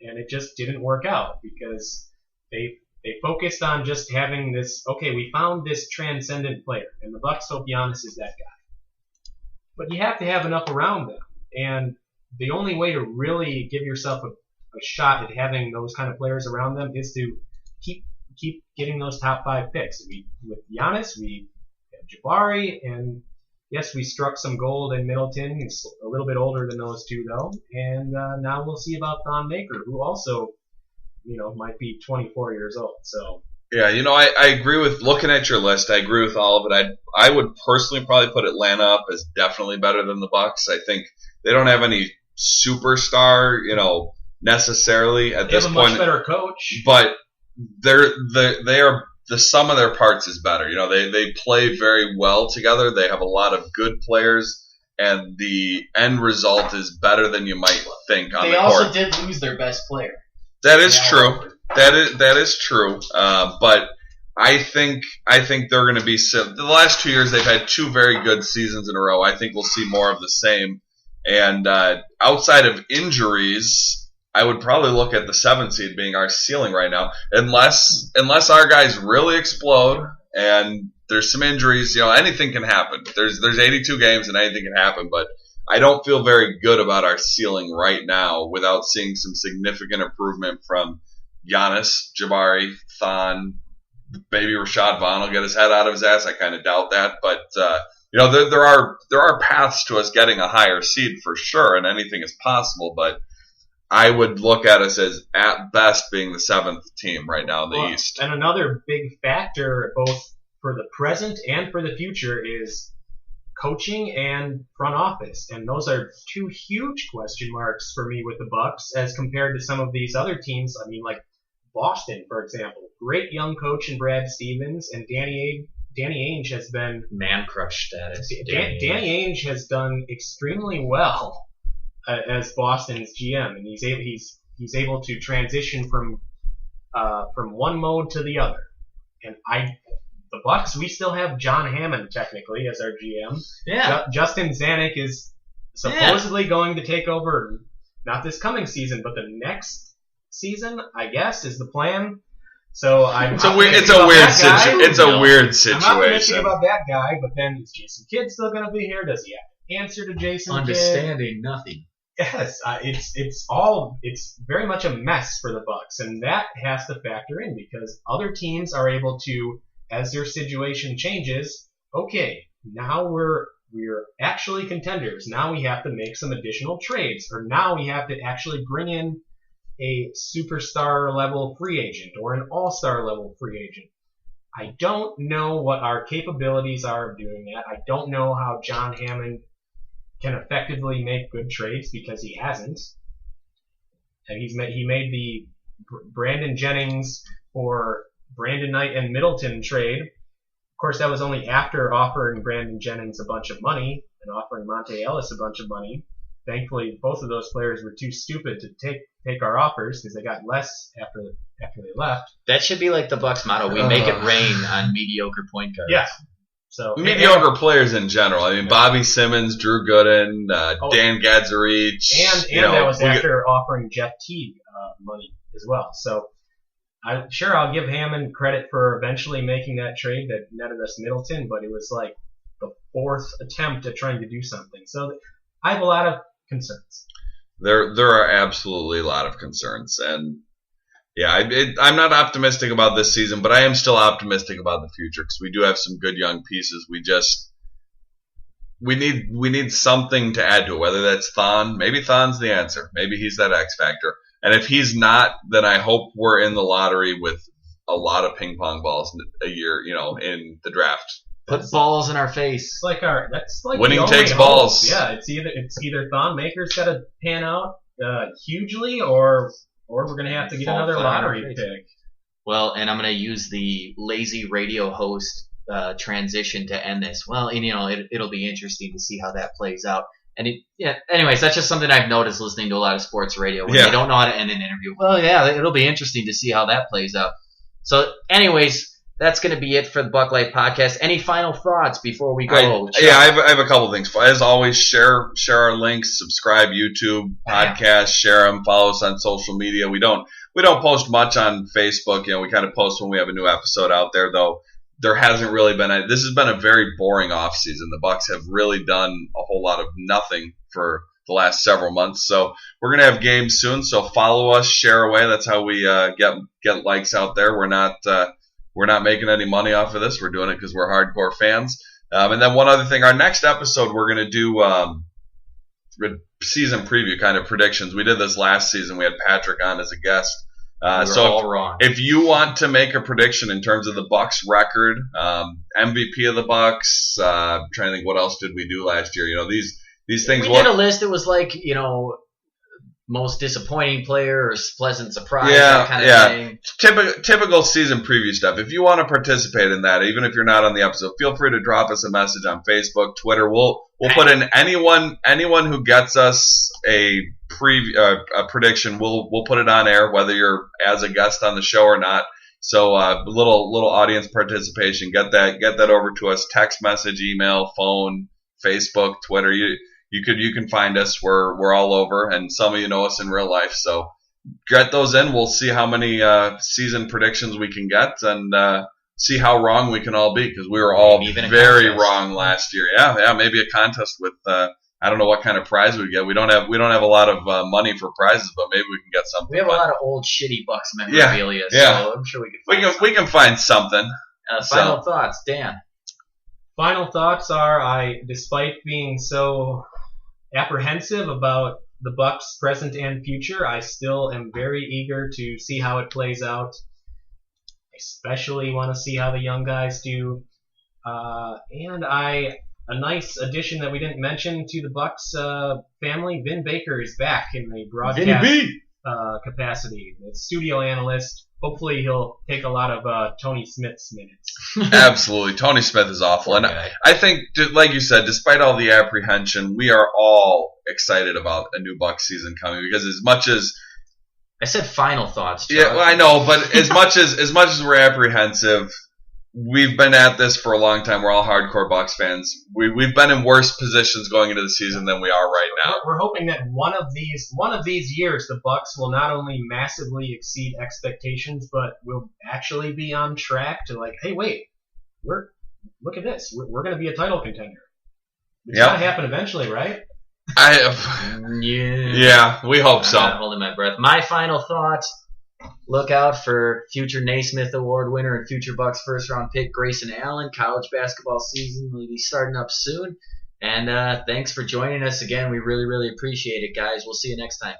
and it just didn't work out because they focused on just having this, okay, we found this transcendent player, and the Bucks hope Giannis is that guy. But you have to have enough around them, and the only way to really give yourself a shot at having those kind of players around them is to keep getting those top 5 picks. With Giannis, we have Jabari, and yes, we struck some gold in Middleton. He's a little bit older than those two, though, and now we'll see about Thon Maker, who also might be 24 years old. So yeah, I agree with looking at your list. I agree with all of it. I would personally probably put Atlanta up as definitely better than the Bucks. I think they don't have any superstar, necessarily at this point. They have a much better coach, but they are the sum of their parts is better. They play very well together. They have a lot of good players, and the end result is better than you might think on the court. They also did lose their best player. That is true. That is true. But I think they're going to be the last 2 years they've had 2 very good seasons in a row. I think we'll see more of the same. And outside of injuries, I would probably look at the 7th seed being our ceiling right now, unless our guys really explode and there's some injuries. Anything can happen. There's 82 games and anything can happen. But I don't feel very good about our ceiling right now without seeing some significant improvement from Giannis, Jabari, Thon, maybe Rashad Vaughn will get his head out of his ass. I kind of doubt that, but there are paths to us getting a higher seed for sure, and anything is possible. But I would look at us as at best being the 7th team right now in the East. And another big factor, both for the present and for the future, is coaching and front office, and those are 2 huge question marks for me with the Bucks as compared to some of these other teams. I mean, like Boston, for example, great young coach in Brad Stevens, and Danny Ainge has been man crush status. Danny Ainge has done extremely well as Boston's GM, and he's able to transition from one mode to the other. And the Bucks, we still have John Hammond technically as our GM. Yeah. Justin Zanuck is supposedly going to take over, not this coming season, but the next season, I guess, is the plan. So it's a weird situation. I'm optimistic about that guy, but then is Jason Kidd still going to be here? Does he have to answer to Jason Kidd? Understanding nothing. Yes, it's very much a mess for the Bucks, and that has to factor in because other teams are able to, as their situation changes, okay, now we're actually contenders. Now we have to make some additional trades, or now we have to actually bring in a superstar level free agent or an all-star level free agent. I don't know what our capabilities are of doing that. I don't know how John Hammond can effectively make good trades because he hasn't. And he made the Brandon Jennings for Brandon Knight and Middleton trade. Of course, that was only after offering Brandon Jennings a bunch of money and offering Monte Ellis a bunch of money. Thankfully, both of those players were too stupid to take our offers because they got less after they left. That should be like the Bucks motto: we make it rain on mediocre point guards. Yeah. So mediocre players in general. I mean, Bobby Simmons, Drew Gooden, Dan Gadzarich, and that was after offering Jeff Teague money as well. So I'll give Hammond credit for eventually making that trade that netted us Middleton, but it was like the 4th attempt at trying to do something. So I have a lot of concerns. There are absolutely a lot of concerns, and yeah, I'm not optimistic about this season, but I am still optimistic about the future because we do have some good young pieces. We need something to add to it, whether that's Thon. Maybe Thon's the answer. Maybe he's that X factor. And if he's not, then I hope we're in the lottery with a lot of ping pong balls a year, in the draft. Put balls in our face. That's like winning the only takes hope. balls. Yeah, it's either Thon Maker's got to pan out hugely, or we're gonna have to get another lottery pick. Well, and I'm gonna use the lazy radio host transition to end this. Well, and it'll be interesting to see how that plays out. And anyways, that's just something I've noticed listening to a lot of sports radio when they don't know how to end an interview. Well, yeah, it'll be interesting to see how that plays out. So, anyways, that's going to be it for the Buck Life Podcast. Any final thoughts before we go? I have a couple things. As always, share our links, subscribe, YouTube, podcast, share them, follow us on social media. We don't post much on Facebook. We kind of post when we have a new episode out there, though. There hasn't really been this has been a very boring off season. The Bucks have really done a whole lot of nothing for the last several months. So we're gonna have games soon. So follow us, share away. That's how we get likes out there. We're not making any money off of this. We're doing it because we're hardcore fans. And then one other thing, our next episode we're gonna do season preview kind of predictions. We did this last season. We had Patrick on as a guest. All wrong. If you want to make a prediction in terms of the Bucks record, MVP of the Bucks, I'm trying to think what else did we do last year. These things. We did a list. It was like most disappointing player or pleasant surprise, that kind of thing. Typical season preview stuff. If you want to participate in that, even if you're not on the episode, feel free to drop us a message on Facebook, Twitter. We'll put in anyone who gets us a prediction. We'll put it on air, whether you're as a guest on the show or not. So little audience participation. Get that over to us. Text message, email, phone, Facebook, Twitter. You can find us. We're all over, and some of you know us in real life. So get those in. We'll see how many season predictions we can get, and see how wrong we can all be, because we were all very wrong last year. Yeah, maybe a contest with I don't know what kind of prize we get. We don't have a lot of money for prizes, but maybe we can get something. We have a lot of old shitty Bucks memorabilia, so I'm sure we can find something. Final thoughts, Dan. Final thoughts are, despite being so apprehensive about the Bucks' present and future, I still am very eager to see how it plays out. Especially want to see how the young guys do. And a nice addition that we didn't mention to the Bucks family, Vin Baker is back in the broadcast capacity. The studio analyst. Hopefully he'll take a lot of Tony Smith's minutes. Absolutely. Tony Smith is awful. And I think, like you said, despite all the apprehension, we are all excited about a new Bucks season coming, because as much as I said final thoughts, Joe. Yeah, well, I know, but as much as we're apprehensive, we've been at this for a long time. We're all hardcore Bucks fans. We've been in worse positions going into the season than we are right now. We're hoping that one of these years the Bucks will not only massively exceed expectations, but will actually be on track to, like, hey, wait, look at this. We're going to be a title contender. It's going to happen eventually, right? Yeah, we hope so. I'm not holding my breath. My final thought: look out for future Naismith Award winner and future Bucks first round pick Grayson Allen. College basketball season will be starting up soon. And thanks for joining us again. We really, really appreciate it, guys. We'll see you next time.